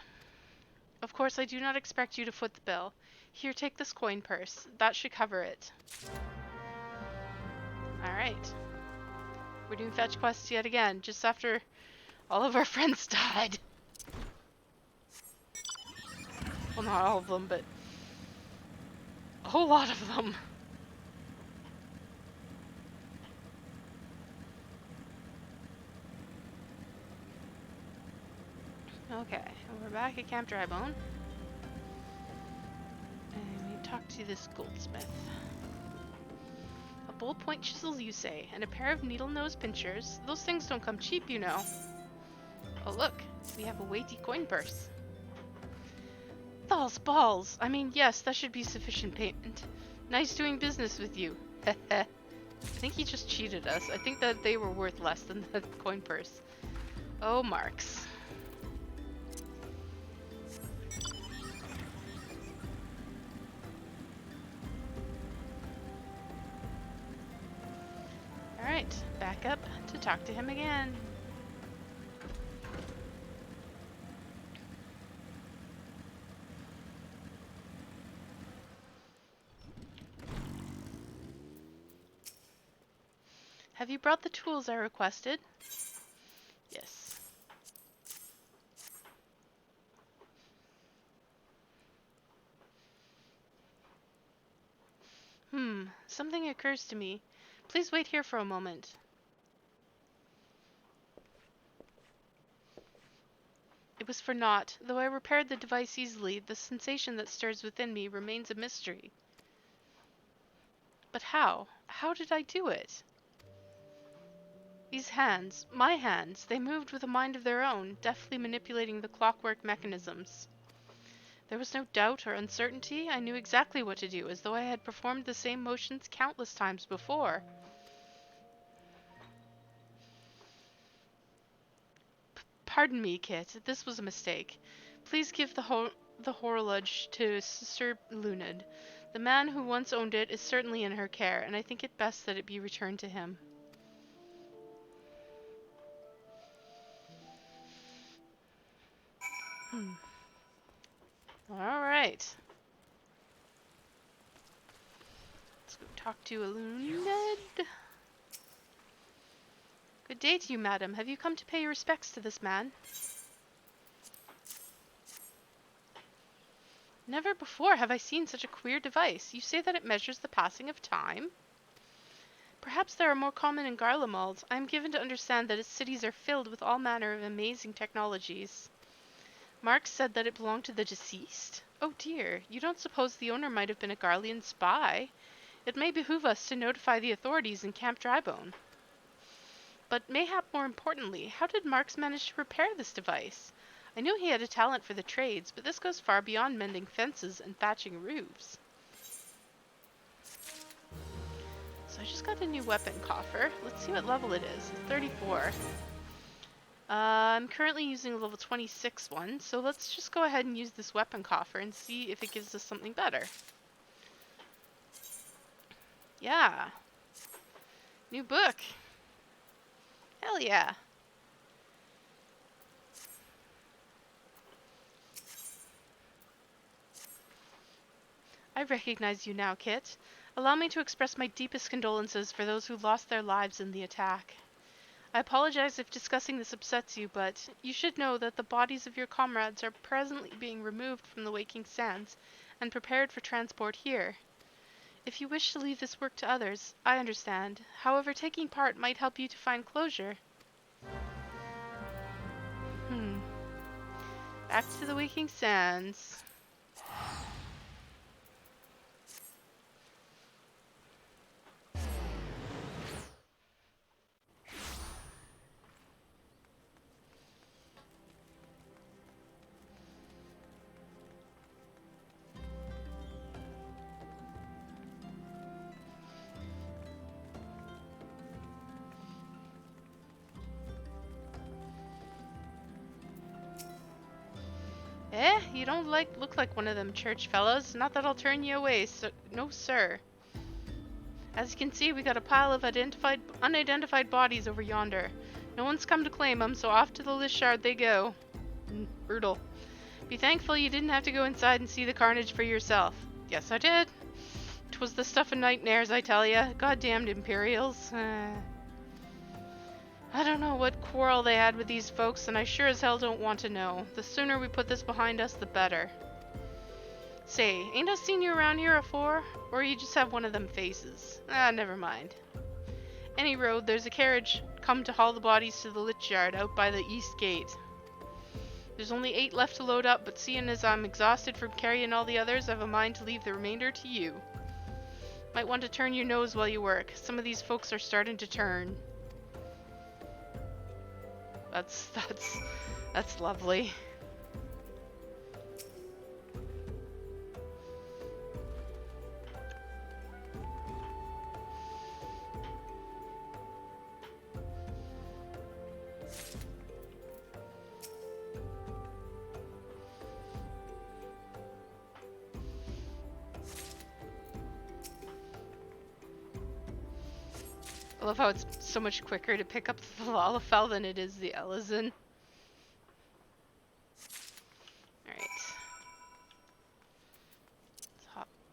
Of course, I do not expect you to foot the bill. Here, take this coin purse. That should cover it. Alright. We're doing fetch quests yet again, just after all of our friends died. Well, not all of them, but a whole lot of them. Okay, we're back at Camp Drybone. And we talk to this goldsmith. A ballpoint chisel, you say, and a pair of needle-nose pincers? Those things don't come cheap, you know. Oh look, we have a weighty coin purse. Thals balls! I mean, yes, that should be sufficient payment. Nice doing business with you. Heh. I think he just cheated us. I think that they were worth less than the coin purse. Oh, Marks. talk to him again. Have you brought the tools I requested? Yes. Something occurs to me. Please wait here for a moment. It was for naught. Though I repaired the device easily, the sensation that stirs within me remains a mystery. But how? How did I do it? These hands, my hands, they moved with a mind of their own, deftly manipulating the clockwork mechanisms. There was no doubt or uncertainty. I knew exactly what to do, as though I had performed the same motions countless times before. Pardon me, Kit. This was a mistake. Please give the horologe to Sister Lunid. The man who once owned it is certainly in her care, and I think it best that it be returned to him. All right. Let's go talk to Lunid. Good day to you, madam. Have you come to pay your respects to this man? Never before have I seen such a queer device. You say that it measures the passing of time? Perhaps they are more common in Garlemald. I am given to understand that its cities are filled with all manner of amazing technologies. Mark said that it belonged to the deceased? Oh dear, you don't suppose the owner might have been a Garlean spy? It may behoove us to notify the authorities in Camp Drybone. But mayhap more importantly, how did Marks manage to repair this device? I knew he had a talent for the trades, but this goes far beyond mending fences and thatching roofs. So I just got a new weapon coffer. Let's see what level it is. 34. I'm currently using a level 26 one, so let's just go ahead and use this weapon coffer and see if it gives us something better. Yeah. New book. Hell yeah. I recognize you now, Kit. Allow me to express my deepest condolences for those who lost their lives in the attack. I apologize if discussing this upsets you, but you should know that the bodies of your comrades are presently being removed from the Waking Sands and prepared for transport here. If you wish to leave this work to others, I understand. However, taking part might help you to find closure. Back to the Waking Sands. Eh? You don't look like one of them church fellows. Not that I'll turn you away, so no sir. As you can see, we got a pile of unidentified bodies over yonder. No one's come to claim them, so off to the list shard they go. Brutal. Be thankful you didn't have to go inside and see the carnage for yourself. Yes, I did. 'Twas the stuff of nightmares, I tell ya. Goddamned Imperials. I don't know what quarrel they had with these folks, and I sure as hell don't want to know. The sooner we put this behind us, the better. Say, ain't I seen you around here afore? Or you just have one of them faces? Ah, never mind. Any road, there's a carriage come to haul the bodies to the lich yard out by the east gate. There's only 8 left to load up, but seeing as I'm exhausted from carrying all the others, I've a mind to leave the remainder to you. Might want to turn your nose while you work. Some of these folks are starting to turn. That's lovely. I love how it's so much quicker to pick up the Lalafell than it is the Elezen.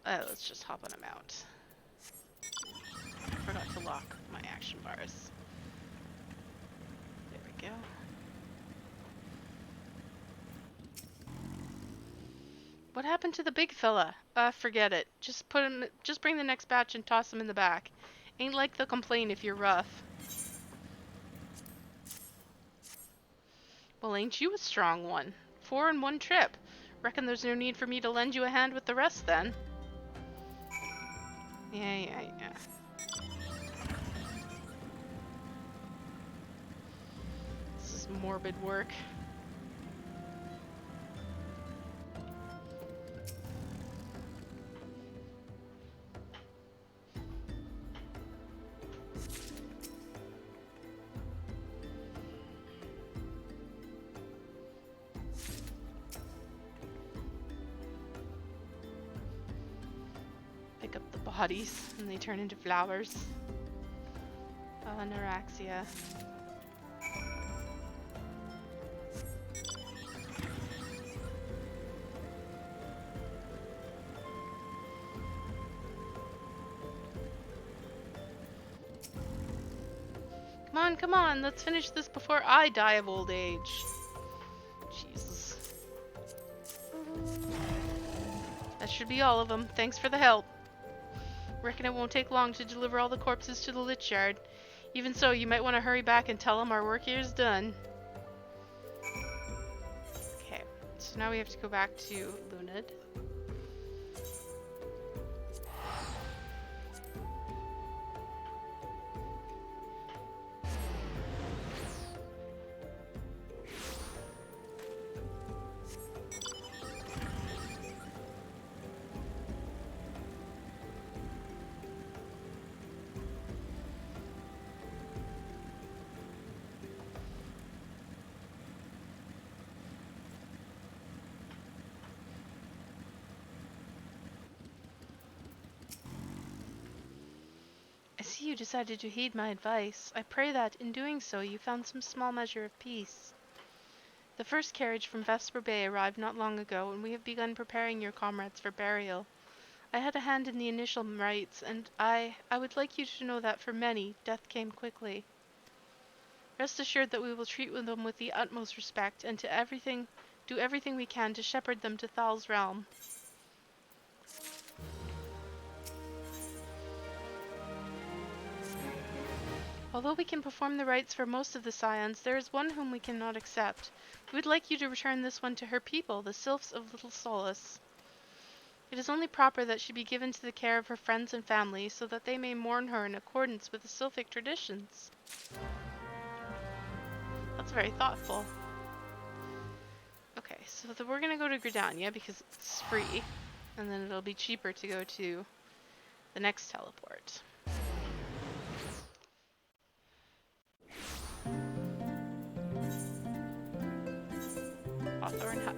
Alright. Let's just hop on a mount. Forgot to lock my action bars. There we go. What happened to the big fella? Forget it. Just bring the next batch and toss him in the back. Ain't like they'll complain if you're rough. Well, ain't you a strong one? 4 in one trip. Reckon there's no need for me to lend you a hand with the rest then. Yeah. This is morbid work. Pick up the bodies and they turn into flowers. Neuraxia. Come on, let's finish this before I die of old age. Jesus. That should be all of them. Thanks for the help. Reckon it won't take long to deliver all the corpses to the Lich Yard. Even so, you might want to hurry back and tell them our work here is done. Okay, so now we have to go back to Lunid. I see you decided to heed my advice. I pray that, in doing so, you found some small measure of peace. The first carriage from Vesper Bay arrived not long ago, and we have begun preparing your comrades for burial. I had a hand in the initial rites, and I would like you to know that for many, death came quickly. Rest assured that we will treat them with the utmost respect, and do everything we can to shepherd them to Thal's realm. Although we can perform the rites for most of the Scions, there is one whom we cannot accept. We would like you to return this one to her people, the Sylphs of Little Solace. It is only proper that she be given to the care of her friends and family, so that they may mourn her in accordance with the Sylphic traditions. That's very thoughtful. Okay, so we're gonna go to Gridania because it's free, and then it'll be cheaper to go to the next teleport. Hawthorne Hut.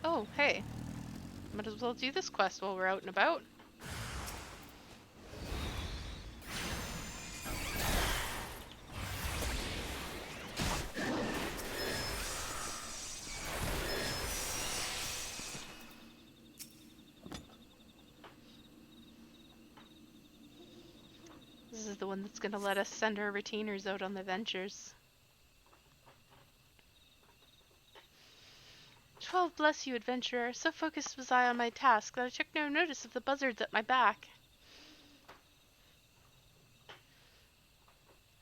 Oh, hey. Might as well do this quest while we're out and about. This is the one that's gonna let us send our retainers out on the ventures. 12 bless you, adventurer. So focused was I on my task that I took no notice of the buzzards at my back.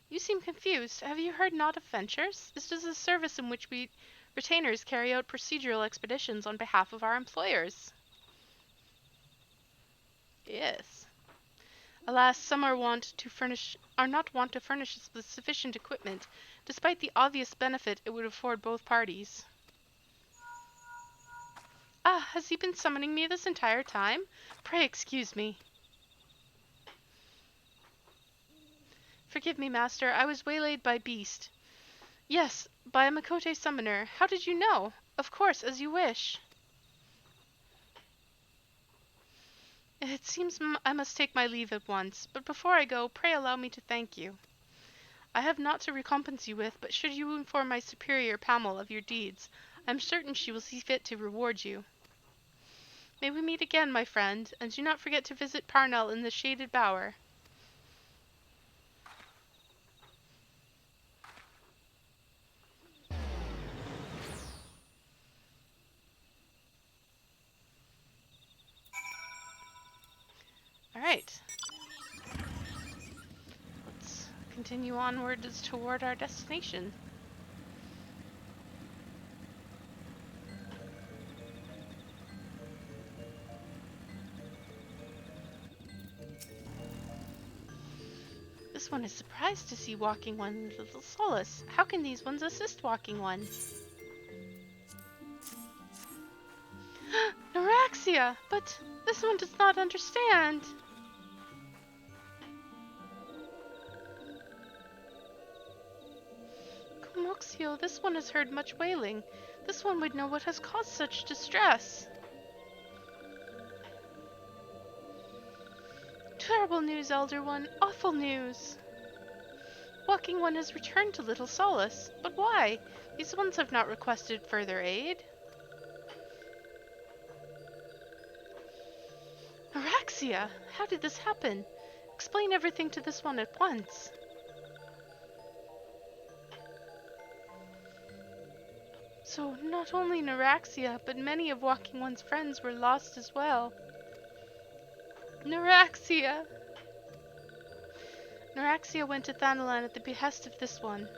You seem confused. Have you heard naught of ventures? This is a service in which we retainers carry out procedural expeditions on behalf of our employers. Yes. Alas, some are not wont to furnish us with sufficient equipment, despite the obvious benefit it would afford both parties. Ah, has he been summoning me this entire time? Pray excuse me. Forgive me, master. I was waylaid by beast. Yes, by a Makote summoner. How did you know? Of course, as you wish. It seems I must take my leave at once, but before I go, pray allow me to thank you. I have naught to recompense you with, but should you inform my superior Pamel of your deeds, I am certain she will see fit to reward you. May we meet again, my friend, and do not forget to visit Parnell in the shaded bower. All right. Let's continue onwards toward our destination. This one is surprised to see Walking One and Little Solace. How can these ones assist Walking One? Neuraxia! But this one does not understand. Kumoxio, this one has heard much wailing. This one would know what has caused such distress. Terrible news, Elder One. Awful news. Walking One has returned to Little Solace. But why? These ones have not requested further aid. Neuraxia! How did this happen? Explain everything to this one at once. So, not only Neuraxia, but many of Walking One's friends were lost as well. Neuraxia! Neuraxia went to Thanalan at the behest of this one.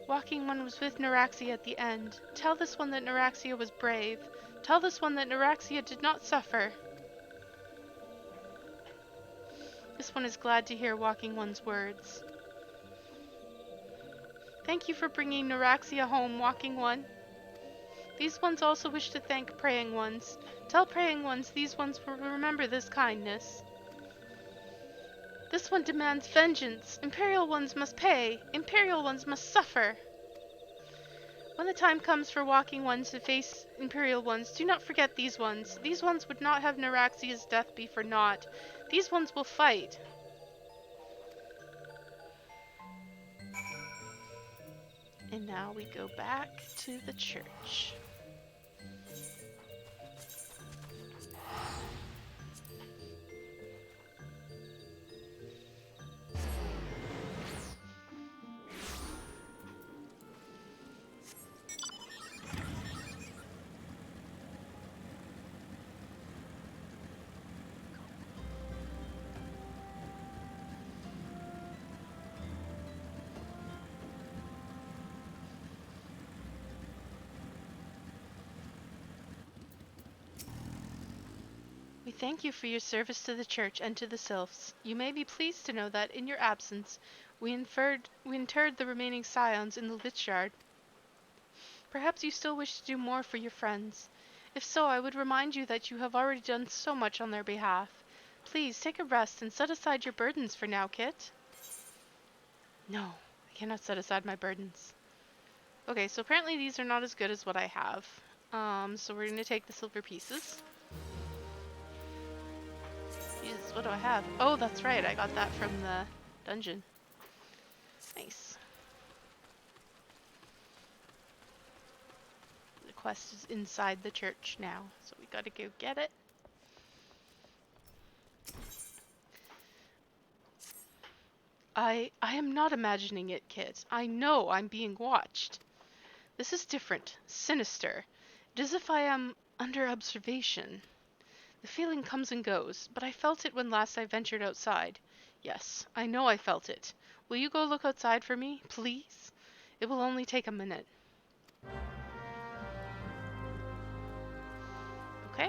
Walking One was with Neuraxia at the end. Tell this one that Neuraxia was brave. Tell this one that Neuraxia did not suffer. This one is glad to hear Walking One's words. Thank you for bringing Neuraxia home, Walking One. These ones also wish to thank Praying Ones. Tell Praying Ones these ones will remember this kindness. This one demands vengeance. Imperial Ones must pay. Imperial Ones must suffer. When the time comes for Walking Ones to face Imperial Ones, do not forget these ones. These ones would not have Neuraxia's death be for naught. These ones will fight. And now we go back to the church. We thank you for your service to the church and to the sylphs. You may be pleased to know that, in your absence, we interred the remaining scions in the Lich Yard. Perhaps you still wish to do more for your friends. If so, I would remind you that you have already done so much on their behalf. Please, take a rest and set aside your burdens for now, Kit. No, I cannot set aside my burdens. Okay, so apparently these are not as good as what I have. So we're going to take the silver pieces. Jesus, what do I have? Oh, that's right. I got that from the dungeon. Nice. The quest is inside the church now, so we gotta go get it. I am not imagining it, Kit. I know I'm being watched. This is different, sinister. It is as if I am under observation. The feeling comes and goes, but I felt it when last I ventured outside. Yes, I know I felt it. Will you go look outside for me, please? It will only take a minute. Okay?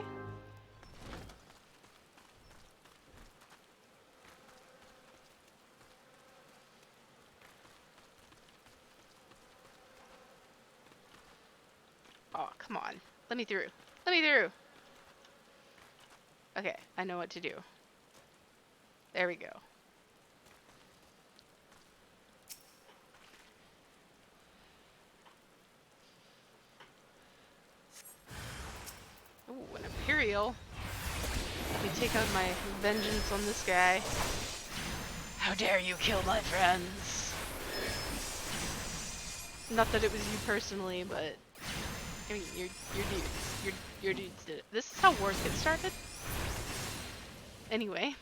Oh, come on. Let me through. Let me through. Okay, I know what to do. There we go. Ooh, an Imperial. Let me take out my vengeance on this guy. How dare you kill my friends? Not that it was you personally, but I mean, your dudes. Your dudes did it. This is how wars get started? Anyway.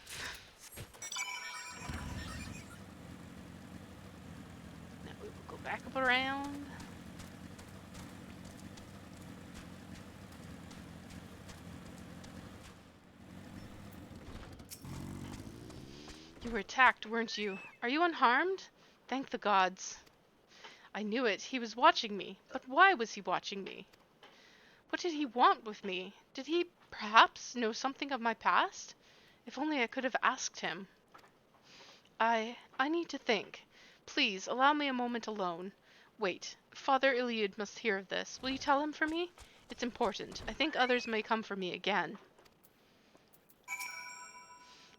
Now we will go back up around. You were attacked, weren't you? Are you unharmed? Thank the gods. I knew it. He was watching me. But why was he watching me? What did he want with me? Did he, perhaps, know something of my past? If only I could have asked him. I need to think. Please, allow me a moment alone. Wait, Father Iliad must hear of this. Will you tell him for me? It's important. I think others may come for me again.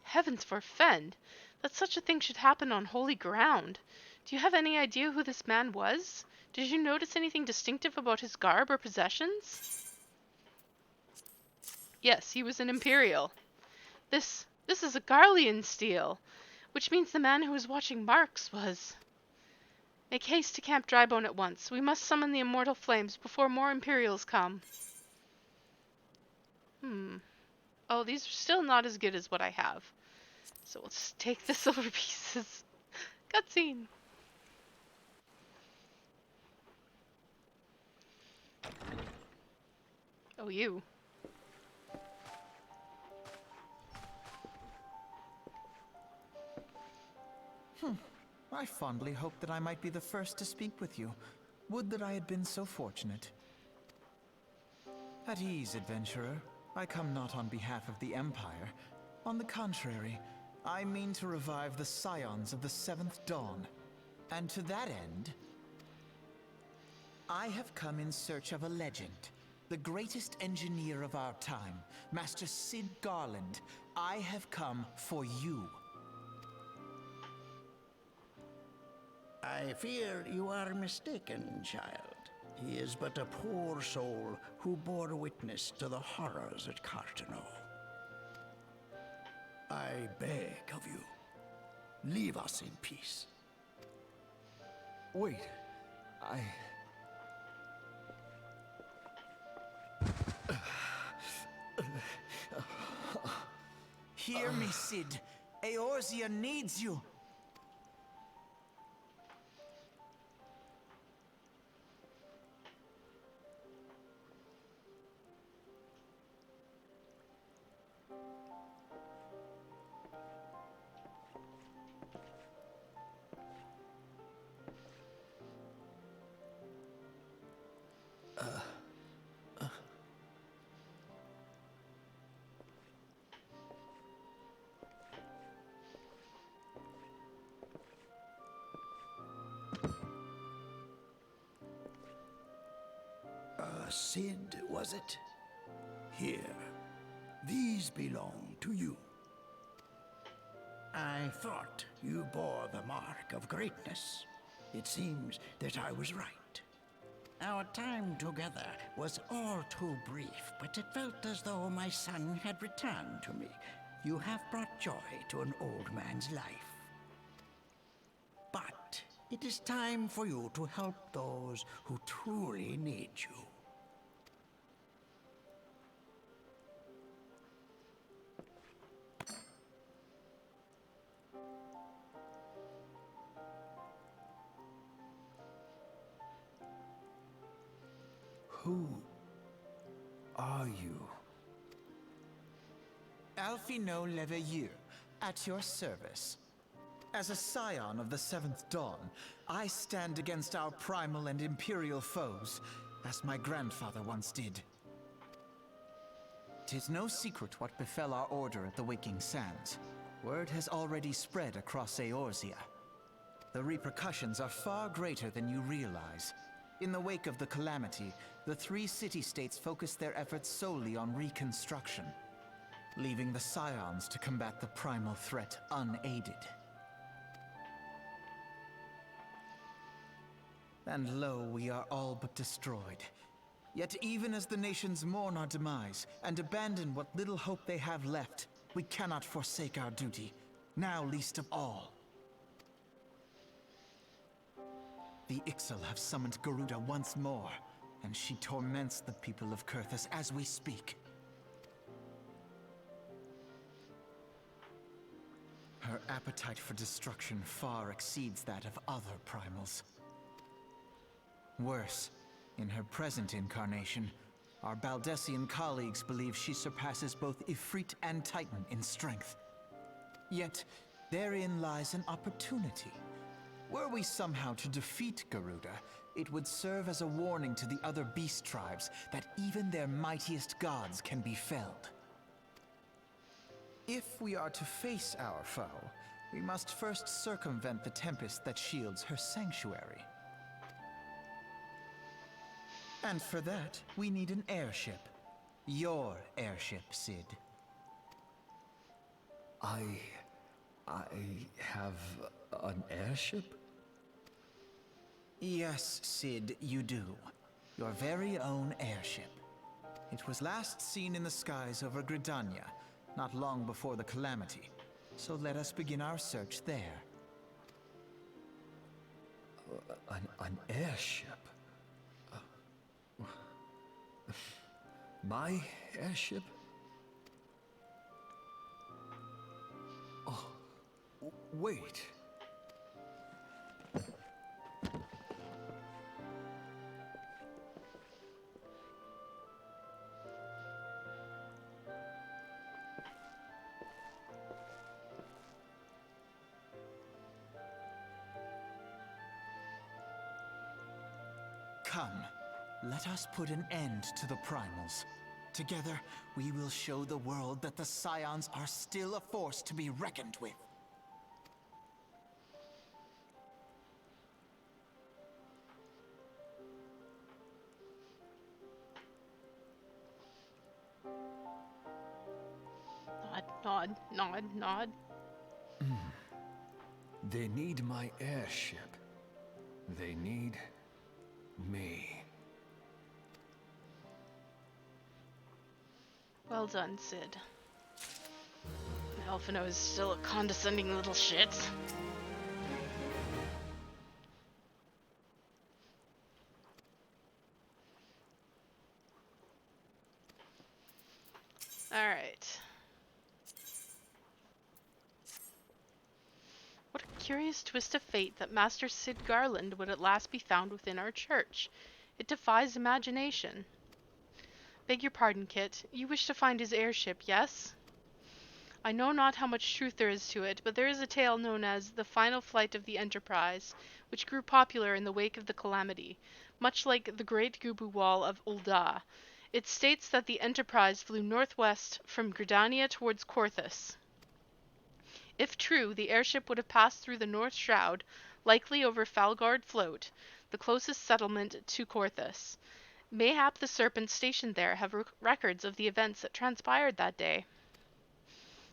Heavens forfend! That such a thing should happen on holy ground. Do you have any idea who this man was? Did you notice anything distinctive about his garb or possessions? Yes, he was an Imperial. This is a Garlean steel, which means the man who was watching Marx was... Make haste to Camp Drybone at once. We must summon the immortal flames before more Imperials come. Oh, these are still not as good as what I have. So we'll just take the silver pieces. Cutscene. Oh, you. I fondly hoped that I might be the first to speak with you. Would that I had been so fortunate. At ease, adventurer. I come not on behalf of the Empire. On the contrary, I mean to revive the scions of the Seventh Dawn. And to that end, I have come in search of a legend. The greatest engineer of our time, Master Cid Garland. I have come for you. I fear you are mistaken, child. He is but a poor soul who bore witness to the horrors at Cartano. I beg of you, leave us in peace. Wait, Hear me, Cid. Eorzea needs you. Cid, was it? Here, these belong to you. I thought you bore the mark of greatness. It seems that I was right. Our time together was all too brief, but it felt as though my son had returned to me. You have brought joy to an old man's life. But it is time for you to help those who truly need you. Who are you? Alfino Leveilleur, at your service. As a scion of the Seventh Dawn, I stand against our primal and imperial foes, as my grandfather once did. 'Tis no secret what befell our order at the Waking Sands. Word has already spread across Eorzea. The repercussions are far greater than you realize. In the wake of the calamity, the three city-states focused their efforts solely on reconstruction, leaving the Scions to combat the primal threat unaided. And lo, we are all but destroyed. Yet even as the nations mourn our demise and abandon what little hope they have left, we cannot forsake our duty, now least of all. The Ixal have summoned Garuda once more, and she torments the people of Kurthus as we speak. Her appetite for destruction far exceeds that of other primals. Worse, in her present incarnation, our Baldessian colleagues believe she surpasses both Ifrit and Titan in strength. Yet, therein lies an opportunity. Were we somehow to defeat Garuda, it would serve as a warning to the other beast tribes that even their mightiest gods can be felled. If we are to face our foe, we must first circumvent the tempest that shields her sanctuary. And for that, we need an airship. Your airship, Cid. I have an airship? Yes, Cid, you do. Your very own airship. It was last seen in the skies over Gridania, not long before the calamity. So let us begin our search there. An airship? My airship? Oh, wait. Come, let us put an end to the primals. Together, we will show the world that the Scions are still a force to be reckoned with. Nod, nod, nod, nod. They need my airship. They need me. Well done, Cid. Alphino is still a condescending little shit. Alright. What a curious twist of fate that Master Cid Garland would at last be found within our church. It defies imagination. Beg your pardon, Kit. You wish to find his airship, yes? I know not how much truth there is to it, but there is a tale known as the final flight of the Enterprise, which grew popular in the wake of the calamity, much like the Great Gubu Wall of Ul'dah. It states that the Enterprise flew northwest from Gridania towards Korthus. If true, the airship would have passed through the North Shroud, likely over Falgard Float, the closest settlement to Korthus. Mayhap the serpents stationed there have records of the events that transpired that day.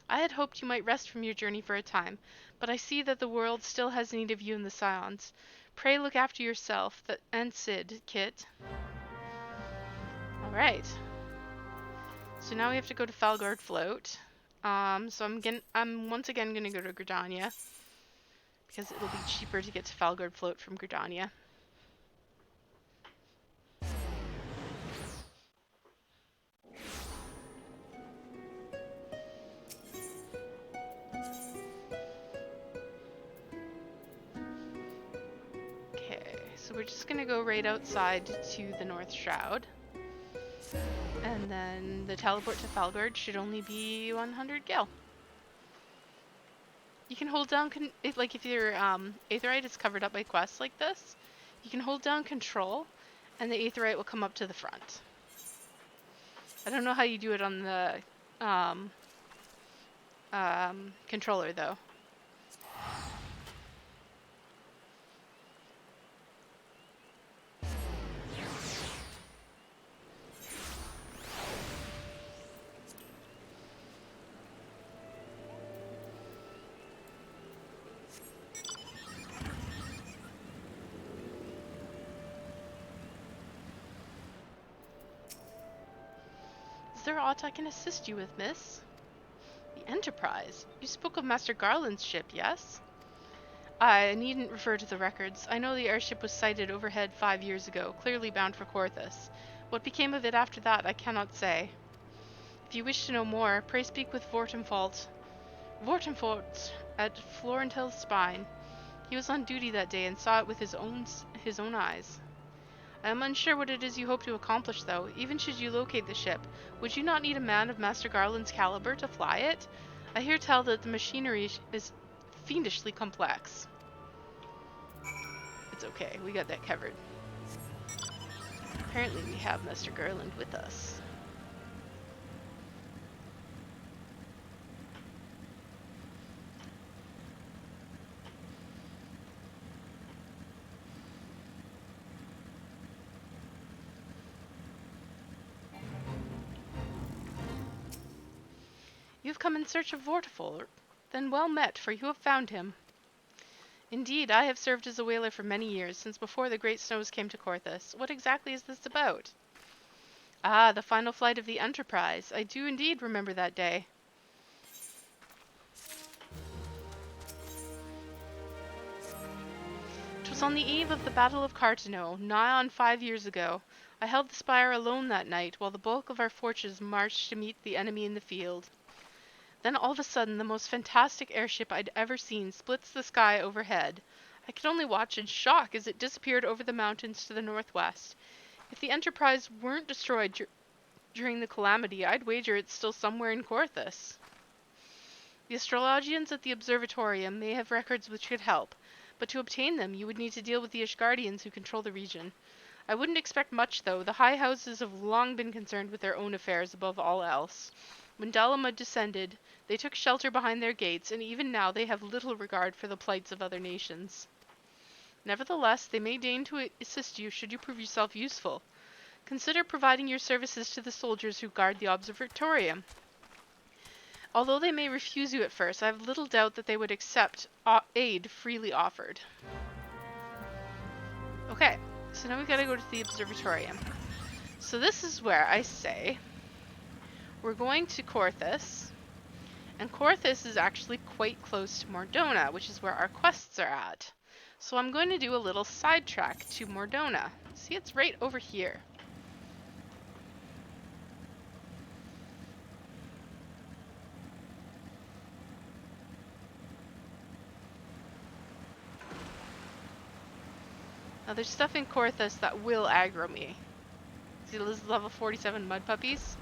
I had hoped you might rest from your journey for a time, but I see that the world still has need of you and the Scions. Pray look after yourself and Cid, Kit. Alright. So now we have to go to Falgard Float. So I'm once again gonna go to Gridania, because it'll be cheaper to get to Falgard Float from Gridania. So we're just gonna go right outside to the North Shroud. And then the teleport to Falgard should only be 100 gil. You can hold down, if your Aetheryte is covered up by quests like this, you can hold down Control, and the Aetheryte will come up to the front. I don't know how you do it on the controller, though. Is there aught I can assist you with, miss? The Enterprise? You spoke of Master Garland's ship, yes? I needn't refer to the records. I know the airship was sighted overhead 5 years ago, clearly bound for Corthus. What became of it after that, I cannot say. If you wish to know more, pray speak with Vortenfort at Florentel's Spine. He was on duty that day and saw it with his own eyes. I am unsure what it is you hope to accomplish, though. Even should you locate the ship, would you not need a man of Master Garland's caliber to fly it? I hear tell that the machinery is fiendishly complex. It's okay, we got that covered. Apparently we have Master Garland with us. You've come in search of Vortifold. Then well met, for you have found him. Indeed, I have served as a whaler for many years, since before the great snows came to Corthus. What exactly is this about? Ah, the final flight of the Enterprise. I do indeed remember that day. 'Twas on the eve of the Battle of Cartano, nigh on 5 years ago. I held the spire alone that night, while the bulk of our forces marched to meet the enemy in the field. Then all of a sudden, the most fantastic airship I'd ever seen splits the sky overhead. I could only watch in shock as it disappeared over the mountains to the northwest. If the Enterprise weren't destroyed during the calamity, I'd wager it's still somewhere in Corthus. The astrologians at the observatorium may have records which could help, but to obtain them you would need to deal with the Ishgardians who control the region. I wouldn't expect much, though. The high houses have long been concerned with their own affairs above all else. When Dalamud descended, they took shelter behind their gates, and even now they have little regard for the plights of other nations. Nevertheless, they may deign to assist you should you prove yourself useful. Consider providing your services to the soldiers who guard the observatorium. Although they may refuse you at first, I have little doubt that they would accept aid freely offered. Okay, so now we gotta go to the observatorium. So this is where I say we're going to Corthus, and Corthus is actually quite close to Mordona, which is where our quests are at. So I'm going to do a little sidetrack to Mordona. See, it's right over here. Now there's stuff in Corthus that will aggro me. See those level 47 mud puppies?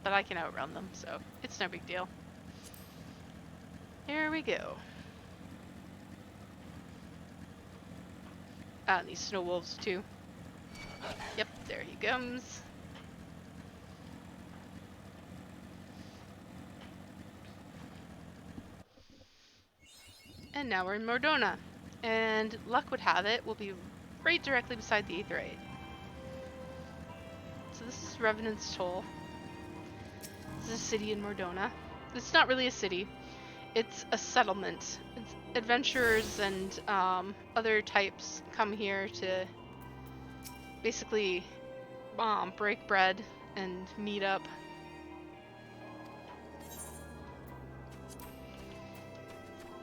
But I can outrun them, so it's no big deal. Here we go. Ah, and these snow wolves too. Yep, there he comes. And now we're in Mordona. And luck would have it, we'll be right directly beside the Aetheryte. So this is Revenant's Toll. This is a city in Mordona. It's not really a city. It's a settlement. It's adventurers and other types come here to basically break bread and meet up.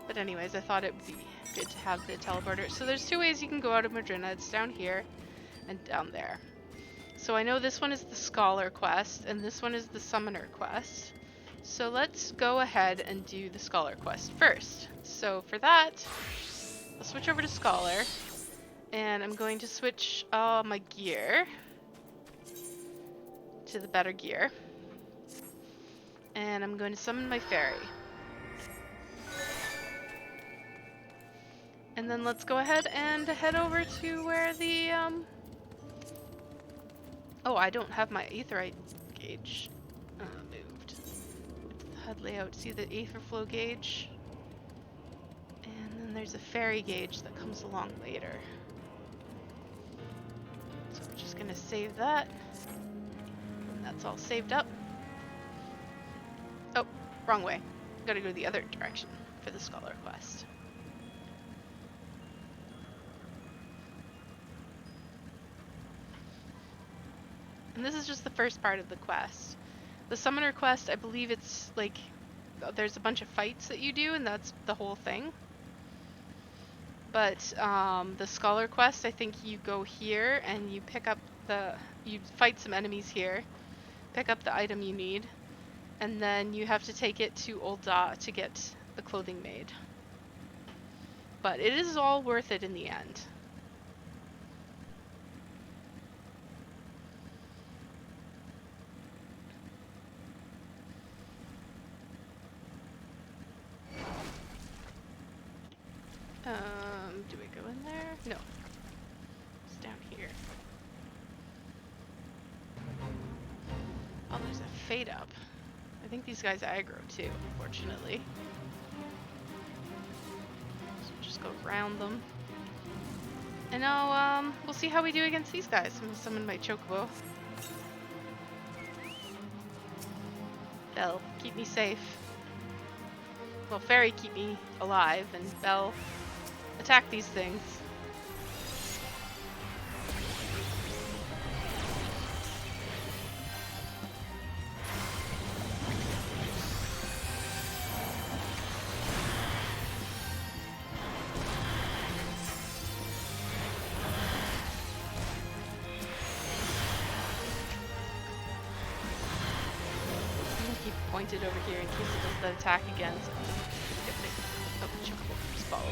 But anyways, I thought it would be good to have the teleporter. So there's two ways you can go out of Mordona. It's down here and down there. So I know this one is the Scholar quest, and this one is the Summoner quest. So let's go ahead and do the Scholar quest first. So for that, I'll switch over to Scholar, and I'm going to switch my gear to the better gear. And I'm going to summon my fairy. And then let's go ahead and head over to where the, Oh, I don't have my Aetheryte gauge moved. The HUD layout, see the Aether flow gauge? And then there's a fairy gauge that comes along later. So I'm just gonna save that. And that's all saved up. Oh, wrong way. Gotta go the other direction for the scholar quest. And this is just the first part of the quest. The summoner quest, I believe it's like there's a bunch of fights that you do, and that's the whole thing. But the scholar quest, I think you go here and you pick up you fight some enemies here, pick up the item you need, and then you have to take it to Ul'dah to get the clothing made. But it is all worth it in the end. Do we go in there? No. It's down here. Oh, there's a fade up. I think these guys aggro too, unfortunately. So just go around them. And now, we'll see how we do against these guys. I'm gonna summon my chocobo. Belle, keep me safe. Well, Fairy, keep me alive, and Belle, attack these things. Pointed over here in case it does that attack again. So get the chocobo just follow.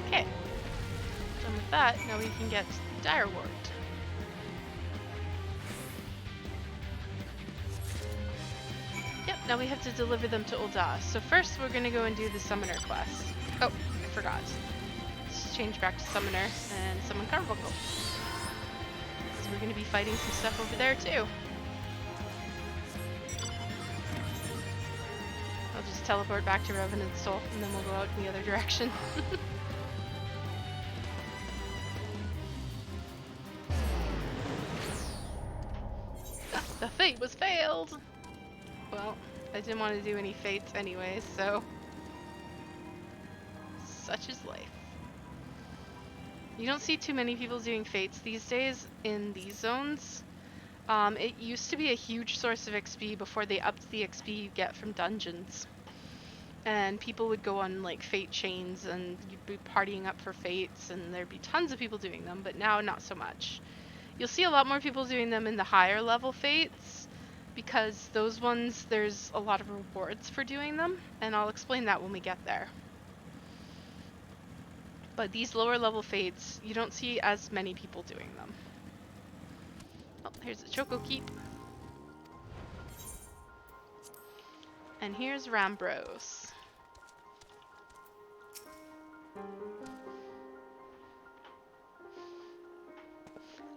Okay. Done with that, now we can get Dire Ward. Now we have to deliver them to Ul'dah. So first we're gonna go and do the summoner quest. Oh, I forgot. Let's change back to summoner and summon Carbuncle. Because we're gonna be fighting some stuff over there too. I'll just teleport back to Revenant Soul and then we'll go out in the other direction. The fate was failed! Well, I didn't want to do any fates anyway, so such is life. You don't see too many people doing fates these days in these zones. It used to be a huge source of XP before they upped the XP you get from dungeons. And people would go on like fate chains and you'd be partying up for fates and there'd be tons of people doing them, but now not so much. You'll see a lot more people doing them in the higher level fates, because those ones, there's a lot of rewards for doing them, and I'll explain that when we get there. But these lower level fates, you don't see as many people doing them. Oh, here's a Choco Keep. And here's Rambros.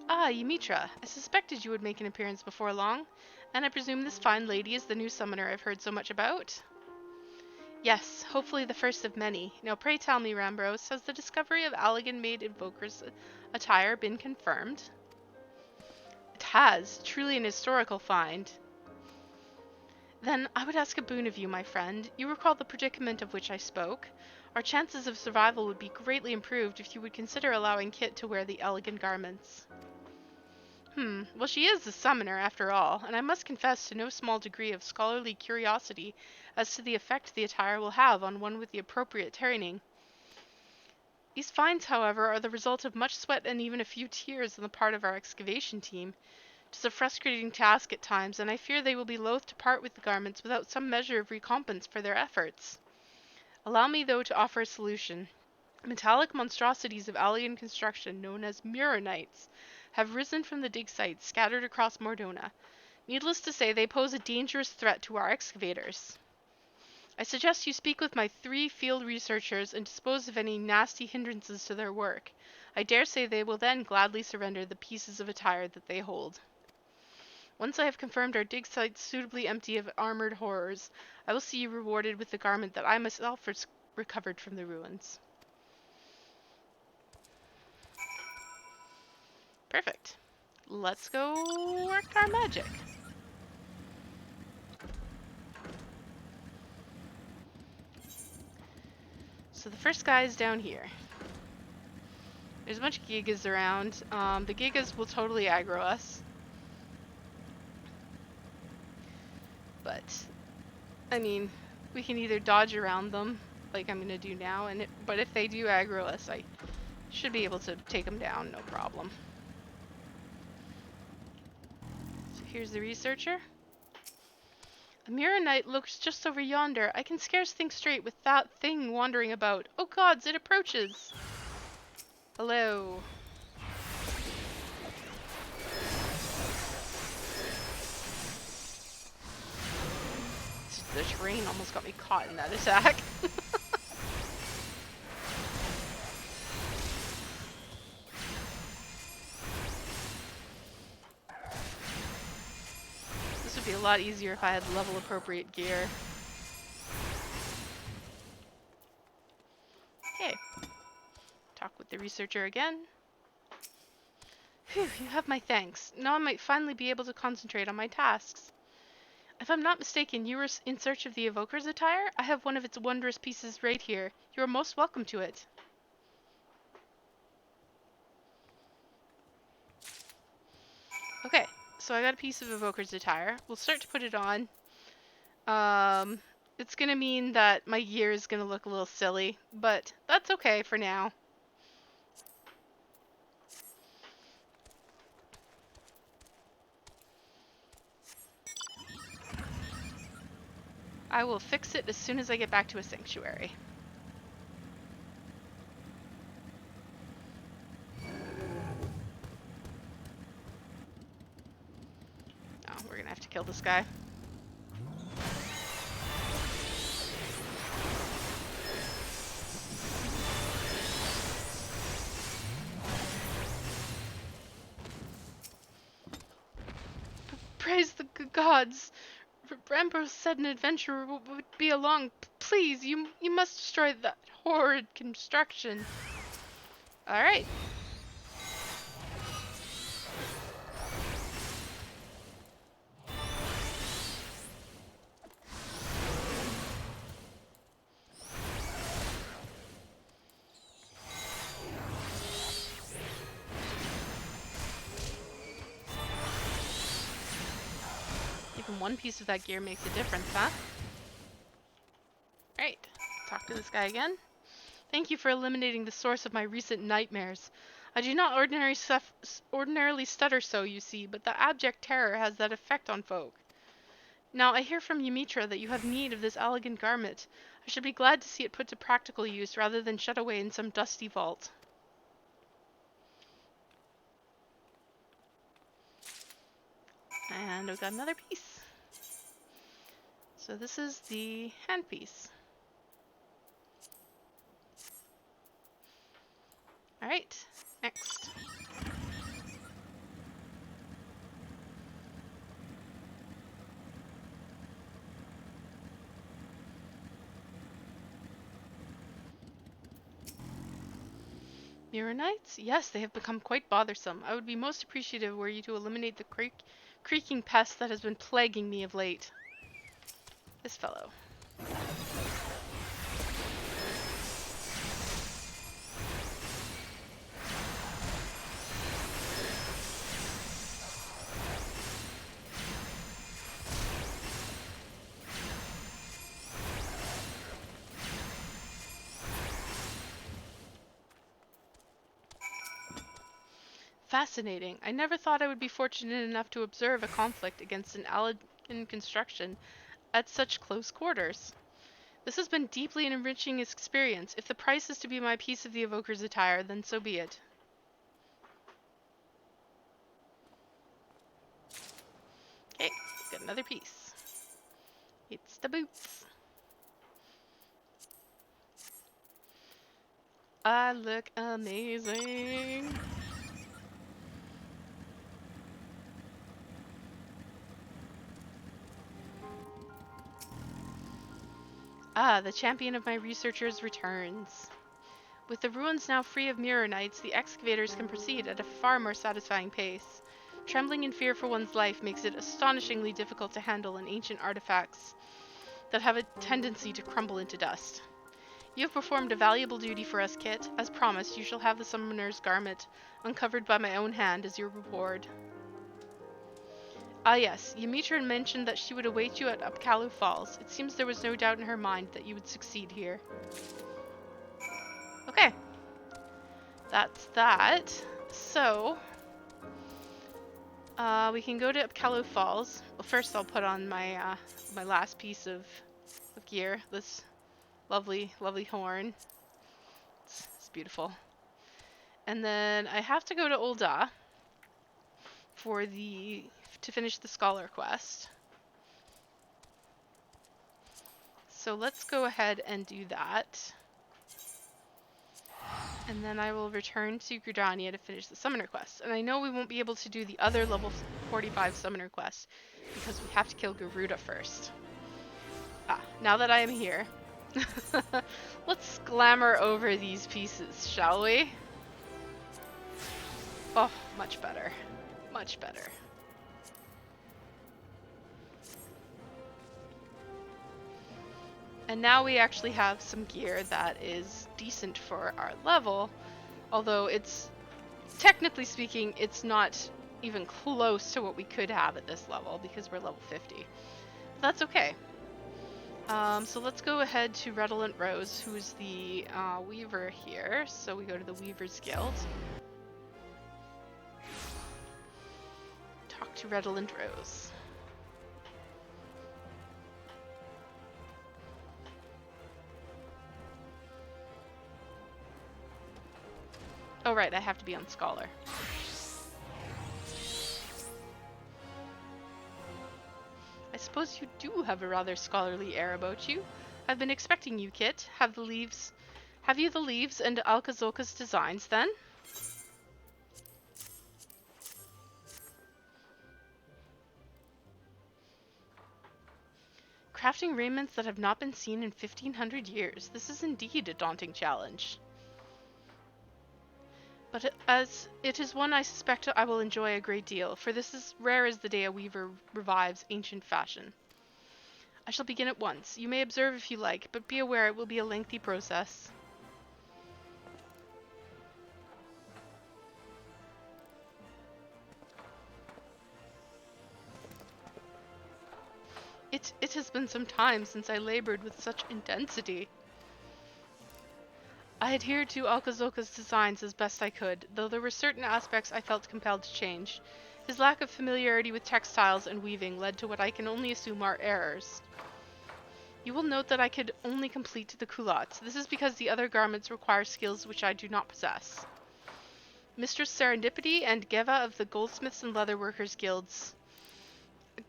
Ah, Ymitra. I suspected you would make an appearance before long. And I presume this fine lady is the new summoner I've heard so much about? Yes, hopefully the first of many. Now pray tell me, Rambros, has the discovery of Allagan-made Invoker's attire been confirmed? It has. Truly an historical find. Then I would ask a boon of you, my friend. You recall the predicament of which I spoke? Our chances of survival would be greatly improved if you would consider allowing Kit to wear the elegant garments. Well, she is a summoner, after all, and I must confess to no small degree of scholarly curiosity as to the effect the attire will have on one with the appropriate training. These finds, however, are the result of much sweat and even a few tears on the part of our excavation team. It is a frustrating task at times, and I fear they will be loath to part with the garments without some measure of recompense for their efforts. Allow me, though, to offer a solution. Metallic monstrosities of alien construction known as Muronites have risen from the dig sites scattered across Mordona. Needless to say, they pose a dangerous threat to our excavators. I suggest you speak with my 3 field researchers and dispose of any nasty hindrances to their work. I dare say they will then gladly surrender the pieces of attire that they hold. Once I have confirmed our dig site suitably empty of armored horrors, I will see you rewarded with the garment that I myself recovered from the ruins. Perfect. Let's go work our magic. So the first guy is down here. There's a bunch of Gigas around. The Gigas will totally aggro us. But, I mean, we can either dodge around them, like I'm gonna do now, but if they do aggro us, I should be able to take them down, no problem. So here's the researcher. A mirror knight looks just over yonder. I can scarce think straight with that thing wandering about. Oh gods, it approaches! Hello. The terrain almost got me caught in that attack. This would be a lot easier if I had level appropriate gear. Okay. Talk with the researcher again. Phew, you have my thanks. Now I might finally be able to concentrate on my tasks. If I'm not mistaken, you were in search of the Evoker's attire? I have one of its wondrous pieces right here. You are most welcome to it. Okay, so I got a piece of Evoker's attire. We'll start to put it on. It's gonna mean that my gear is gonna look a little silly, but that's okay for now. I will fix it as soon as I get back to a sanctuary. Oh, we're gonna have to kill this guy. Praise the gods! Ambrose said an adventurer would be along. Please, you must destroy that horrid construction. Alright. Even one piece of that gear makes a difference, huh? Alright. Talk to this guy again. Thank you for eliminating the source of my recent nightmares. I do not ordinarily stutter so, you see, but the abject terror has that effect on folk. Now, I hear from Ymitra that you have need of this elegant garment. I should be glad to see it put to practical use rather than shut away in some dusty vault. And we've got another piece. So this is the handpiece. Alright, next. Mirror Knights? Yes, they have become quite bothersome. I would be most appreciative were you to eliminate the creaking pest that has been plaguing me of late. This fellow. Fascinating. I never thought I would be fortunate enough to observe a conflict against an elegant construction at such close quarters. This has been deeply an enriching experience. If the price is to be my piece of the Evoker's attire, then so be it. Okay, got another piece. It's the boots. I look amazing. Ah, the champion of my researchers returns. With the ruins now free of mirror knights, the excavators can proceed at a far more satisfying pace. Trembling in fear for one's life makes it astonishingly difficult to handle an ancient artifacts that have a tendency to crumble into dust. You have performed a valuable duty for us, Kit. As promised, you shall have the summoner's garment, uncovered by my own hand, as your reward. Ah yes, Ymitra mentioned that she would await you at Upkalu Falls. It seems there was no doubt in her mind that you would succeed here. Okay. That's that. So, we can go to Upkalu Falls. Well, first I'll put on my my last piece of gear. This lovely, lovely horn. It's beautiful. And then I have to go to Ul'dah for to finish the scholar quest. So let's go ahead and do that. And then I will return to Gridania to finish the summoner quest. And I know we won't be able to do the other level 45 summoner quest because we have to kill Garuda first. Ah, now that I am here, let's glamour over these pieces, shall we? Oh, much better. Much better. And now we actually have some gear that is decent for our level, although it's, technically speaking, it's not even close to what we could have at this level because we're level 50. But that's okay. So let's go ahead to Redolent Rose, who is the weaver here. So we go to the Weaver's Guild. Talk to Redolent Rose. Oh right, I have to be on Scholar. I suppose you do have a rather scholarly air about you. I've been expecting you, Kit. Have you the leaves and Alkazolka's designs, then? Crafting raiments that have not been seen in 1500 years. This is indeed a daunting challenge. But as it is one I suspect I will enjoy a great deal, for this is rare as the day a weaver revives ancient fashion. I shall begin at once. You may observe if you like, but be aware it will be a lengthy process. It has been some time since I labored with such intensity. I adhered to Alkazolka's designs as best I could, though there were certain aspects I felt compelled to change. His lack of familiarity with textiles and weaving led to what I can only assume are errors. You will note that I could only complete the culottes. This is because the other garments require skills which I do not possess. Mistress Serendipity and Geva of the Goldsmiths and Leatherworkers Guilds,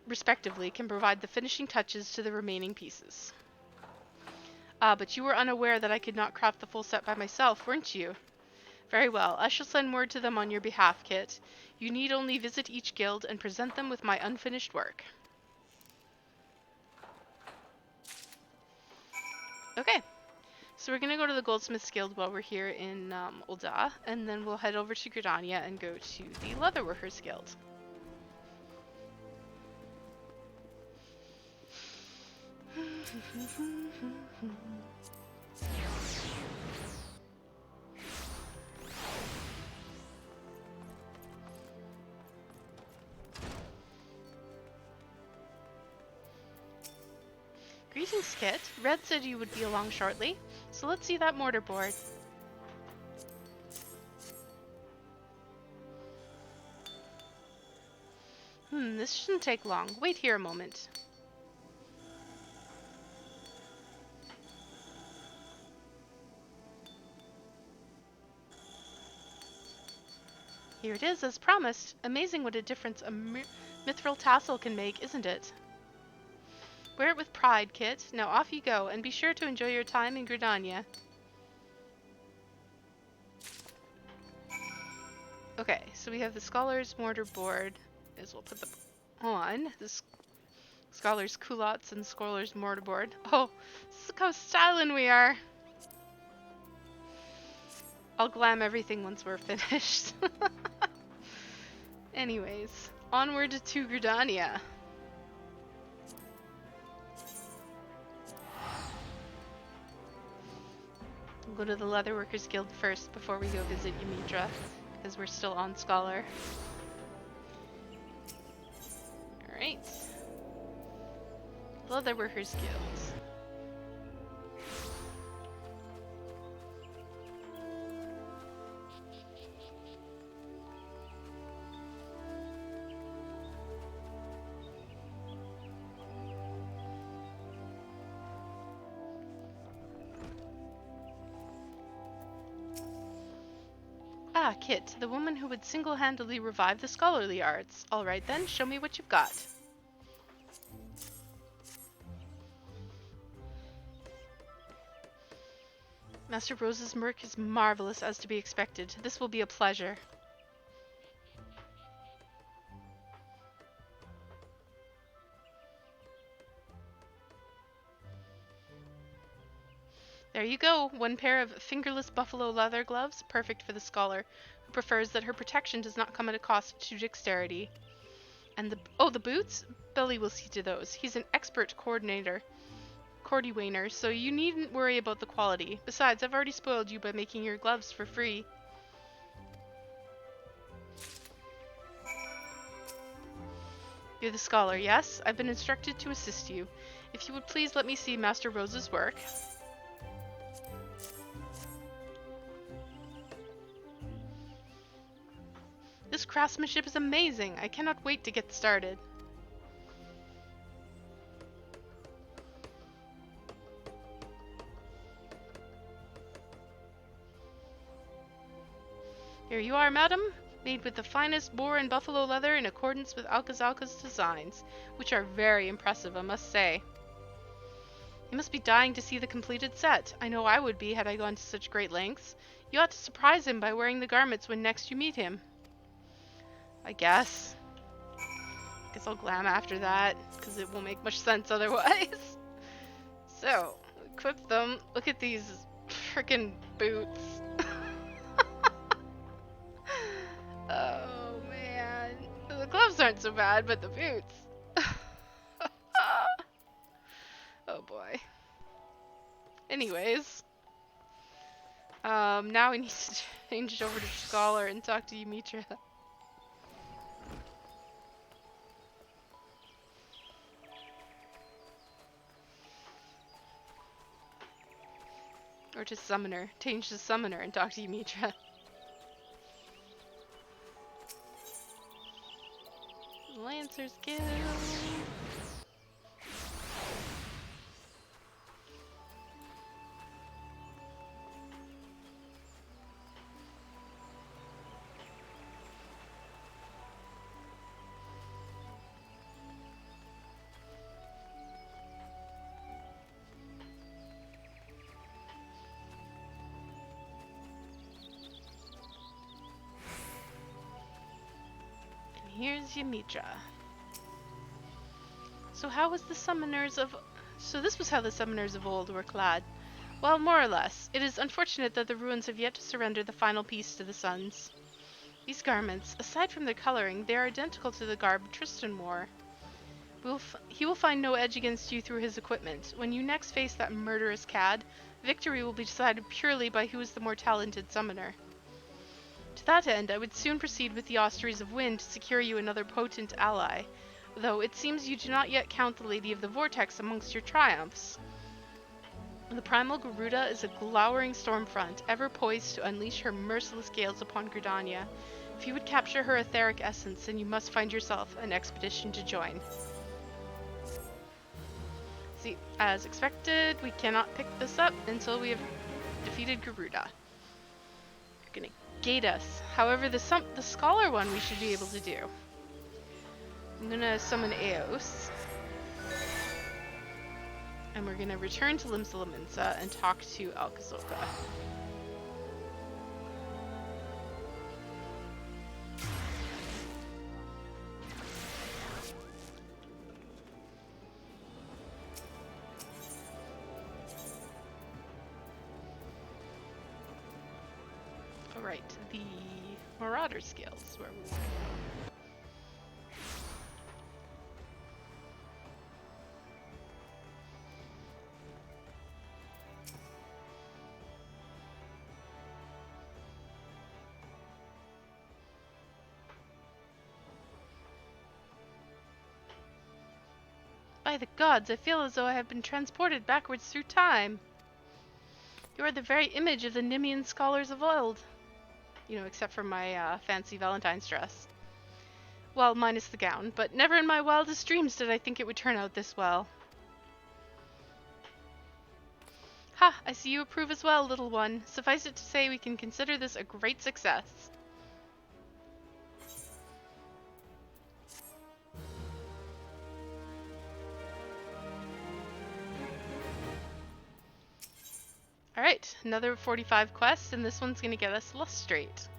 respectively, can provide the finishing touches to the remaining pieces. Ah, but you were unaware that I could not craft the full set by myself, weren't you? Very well, I shall send word to them on your behalf, Kit. You need only visit each guild and present them with my unfinished work. Okay, so we're going to go to the Goldsmiths Guild while we're here in Ul'dah, and then we'll head over to Gridania and go to the Leatherworkers Guild. Greetings, Kit. Red said you would be along shortly, so let's see that mortar board. This shouldn't take long. Wait here a moment. Here it is, as promised. Amazing what a difference a mithril tassel can make, isn't it? Wear it with pride, Kit. Now off you go, and be sure to enjoy your time in Gridania. Okay, so we have the Scholar's Mortar Board. We'll put them on. This Scholars culottes and scholars mortarboard. Oh, look how styling we are. I'll glam everything once we're finished. Anyways, onward to Gridania. We'll go to the Leatherworkers Guild first before we go visit Ymitra, because we're still on Scholar. Alright. Leatherworkers Guild. Ah, Kit, the woman who would single-handedly revive the scholarly arts. All right then, show me what you've got. Master Rose's work is marvelous, as to be expected. This will be a pleasure. There you go, one pair of fingerless buffalo leather gloves, perfect for the scholar, who prefers that her protection does not come at a cost to dexterity. And the boots? Billy will see to those. He's an expert coordinator. Cordywainer, so you needn't worry about the quality. Besides, I've already spoiled you by making your gloves for free. You're the scholar, yes? I've been instructed to assist you. If you would please let me see Master Rose's work. This craftsmanship is amazing. I cannot wait to get started. Here you are, madam, made with the finest boar and buffalo leather in accordance with Alcazalca's designs, which are very impressive, I must say. You must be dying to see the completed set. I know I would be had I gone to such great lengths. You ought to surprise him by wearing the garments when next you meet him. I guess. Guess I'll glam after that, because it won't make much sense otherwise. So, equip them. Look at these frickin' boots. Oh man. The gloves aren't so bad, but the boots. Oh boy. Anyways. Now we need to change it over to Scholar and talk to Ymitra. Or to Summoner. Change to Summoner and talk to Ymitra. Lancers Guild. And here's Ymitra. So this was how the summoners of old were clad. Well, more or less. It is unfortunate that the ruins have yet to surrender the final piece to the suns. These garments, aside from their coloring, they are identical to the garb Tristan wore. He will find no edge against you through his equipment. When you next face that murderous cad, victory will be decided purely by who is the more talented summoner. To that end, I would soon proceed with the Austeries of Wind to secure you another potent ally, though it seems you do not yet count the Lady of the Vortex amongst your triumphs. The primal Garuda is a glowering stormfront, ever poised to unleash her merciless gales upon Gridania. If you would capture her etheric essence, then you must find yourself an expedition to join. See, as expected, we cannot pick this up until we have defeated Garuda. You're gonna gate us. However, the Scholar one we should be able to do. I'm gonna summon Eos. And we're gonna return to Limsa and talk to Alcazalca. Right, the Marauder skills, where we want to go. By the gods, I feel as though I have been transported backwards through time. You are the very image of the Nemean scholars of old. You know, except for my fancy Valentine's dress. Well, minus the gown, but never in my wildest dreams did I think it would turn out this well. Ha! I see you approve as well, little one. Suffice it to say, we can consider this a great success. Alright, another 45 quests, and this one's gonna get us Lustrate.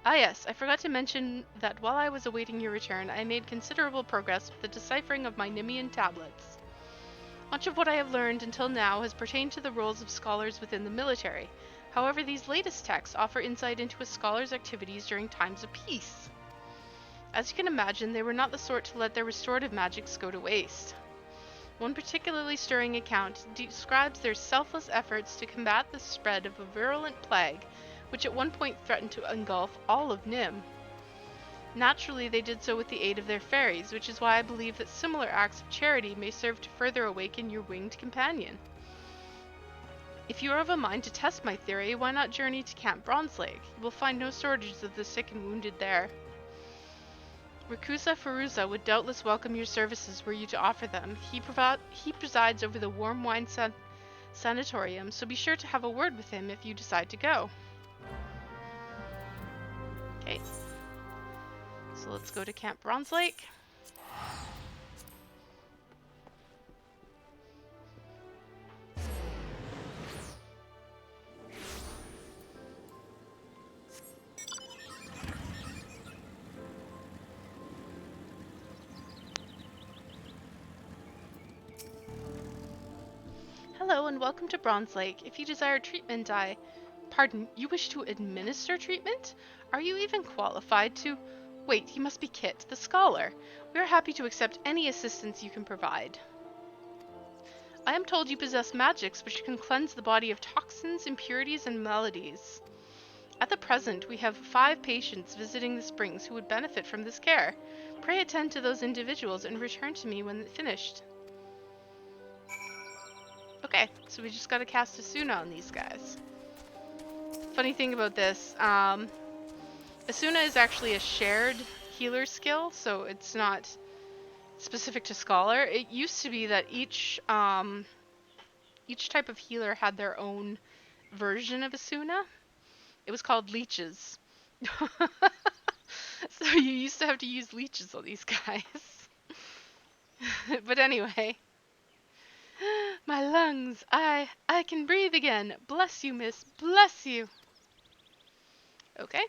Ah yes, I forgot to mention that while I was awaiting your return, I made considerable progress with the deciphering of my Nemean tablets. Much of what I have learned until now has pertained to the roles of scholars within the military. However, these latest texts offer insight into a scholar's activities during times of peace. As you can imagine, they were not the sort to let their restorative magics go to waste. One particularly stirring account describes their selfless efforts to combat the spread of a virulent plague, which at one point threatened to engulf all of Nim. Naturally, they did so with the aid of their fairies, which is why I believe that similar acts of charity may serve to further awaken your winged companion. If you are of a mind to test my theory, why not journey to Camp Bronze Lake? You will find no shortage of the sick and wounded there. Rakusa Faruza would doubtless welcome your services were you to offer them. He presides over the Warm Wine Sanatorium, so be sure to have a word with him if you decide to go. Okay. So let's go to Camp Bronze Lake. Hello and welcome to Bronze Lake. If you desire treatment, Pardon, you wish to administer treatment? Are you even qualified to... Wait, you must be Kit, the scholar. We are happy to accept any assistance you can provide. I am told you possess magics which can cleanse the body of toxins, impurities, and maladies. At the present, we have 5 patients visiting the springs who would benefit from this care. Pray attend to those individuals and return to me when finished. Okay, so we just gotta cast Asuna on these guys. Funny thing about this, Asuna is actually a shared healer skill, so it's not specific to Scholar. It used to be that each type of healer had their own version of Asuna. It was called leeches. So you used to have to use leeches on these guys. But anyway. My lungs, I can breathe again. Bless you, miss. Bless you. Okay.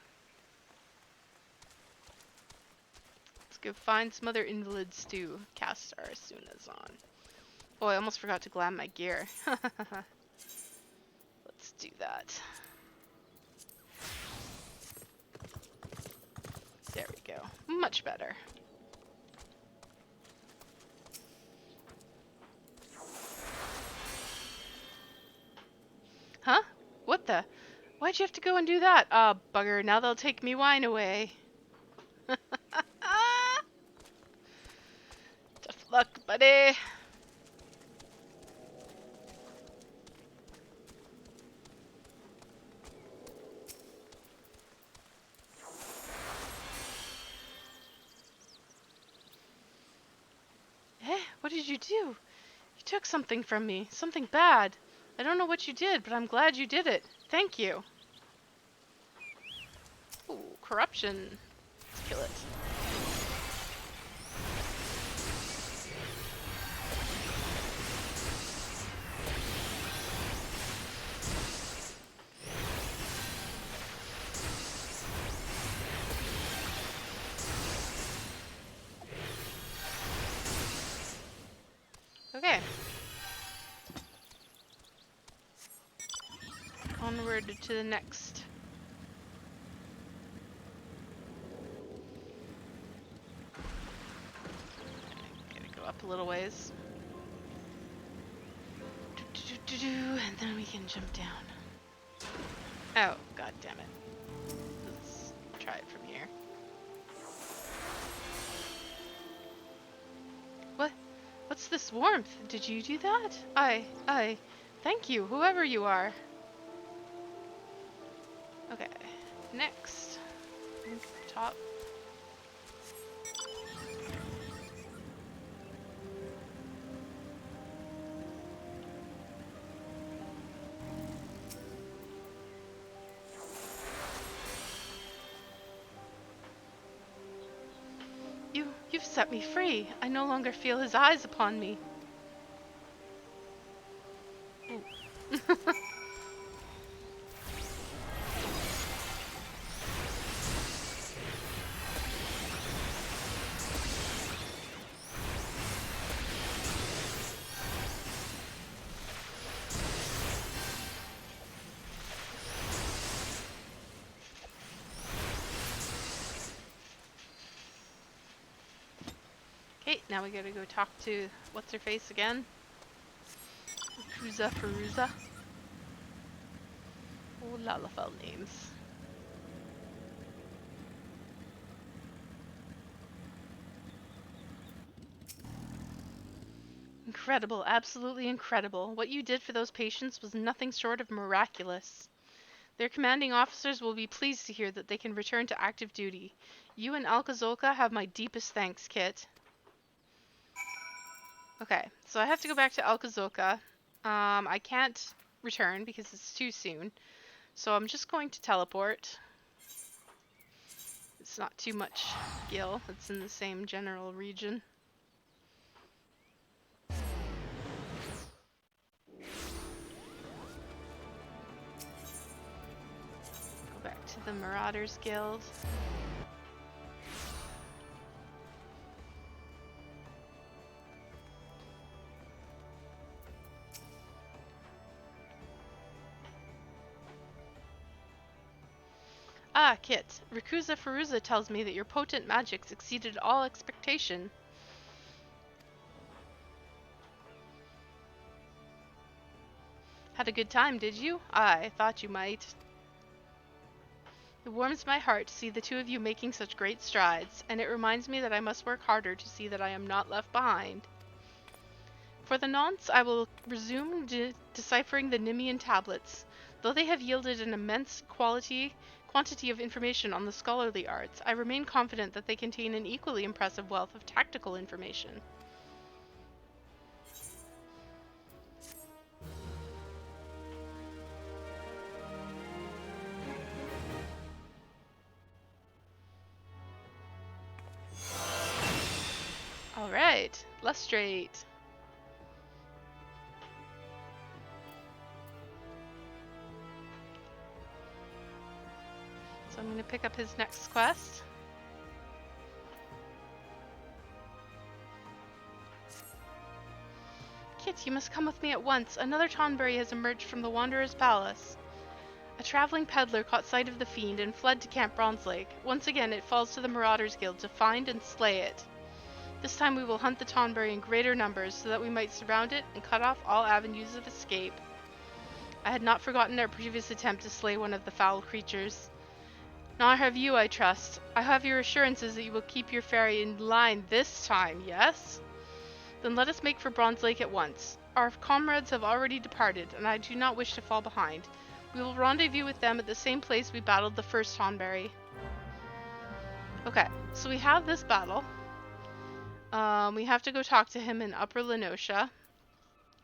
Let's go find some other invalids to cast our Asunas on. Oh, I almost forgot to glam my gear. Let's do that. There we go. Much better. Huh? What the? Why'd you have to go and do that? Ah, bugger, now they'll take me wine away. Tough luck, buddy. Eh? What did you do? You took something from me. Something bad. I don't know what you did, but I'm glad you did it. Thank you. Ooh, corruption. Let's kill it. On forward to the next. Gotta go up a little ways. And then we can jump down. Oh, god damn it. Let's try it from here. What? What's this warmth? Did you do that? Thank you, whoever you are. Okay, next. Top. You've set me free. I no longer feel his eyes upon me. Okay, now we gotta go talk to what's her face again? Feruza. Oh, Lalafell names. Incredible, absolutely incredible. What you did for those patients was nothing short of miraculous. Their commanding officers will be pleased to hear that they can return to active duty. You and Alcazolca have my deepest thanks, Kit. Okay, so I have to go back to Alcazolca. I can't return because it's too soon. So I'm just going to teleport. It's not too much Gil. It's in the same general region. Go back to the Marauders Guild. Ah, Kit. Rikuza Feruza tells me that your potent magics exceeded all expectation. Had a good time, did you? I thought you might. It warms my heart to see the two of you making such great strides, and it reminds me that I must work harder to see that I am not left behind. For the nonce, I will resume deciphering the Nimian tablets. Though they have yielded an immense quantity of information on the scholarly arts, I remain confident that they contain an equally impressive wealth of tactical information. Alright, Lustrate. So I'm going to pick up his next quest. Kit, you must come with me at once. Another Tonberry has emerged from the Wanderer's Palace. A traveling peddler caught sight of the fiend and fled to Camp Bronze Lake. Once again, it falls to the Marauders Guild to find and slay it. This time we will hunt the Tonberry in greater numbers so that we might surround it and cut off all avenues of escape. I had not forgotten our previous attempt to slay one of the foul creatures. Nor have you, I trust. I have your assurances that you will keep your fairy in line this time, yes? Then let us make for Bronze Lake at once. Our comrades have already departed, and I do not wish to fall behind. We will rendezvous with them at the same place we battled the first Tonberry. Okay, so we have this battle. We have to go talk to him in Upper Lenosha.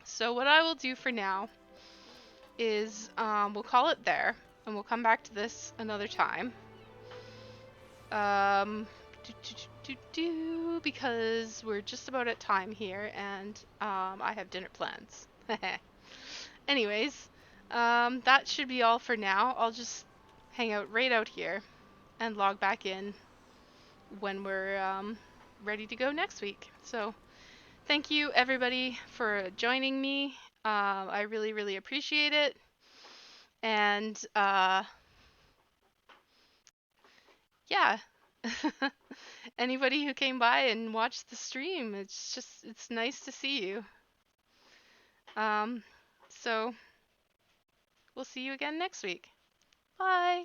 So what I will do for now is we'll call it there, and we'll come back to this another time. Because we're just about at time here, and I have dinner plans. Anyways, that should be all for now. I'll just hang out right out here and log back in when we're ready to go next week. So thank you everybody for joining me. I really, really appreciate it. And yeah. Anybody who came by and watched the stream, it's nice to see you. So we'll see you again next week. Bye.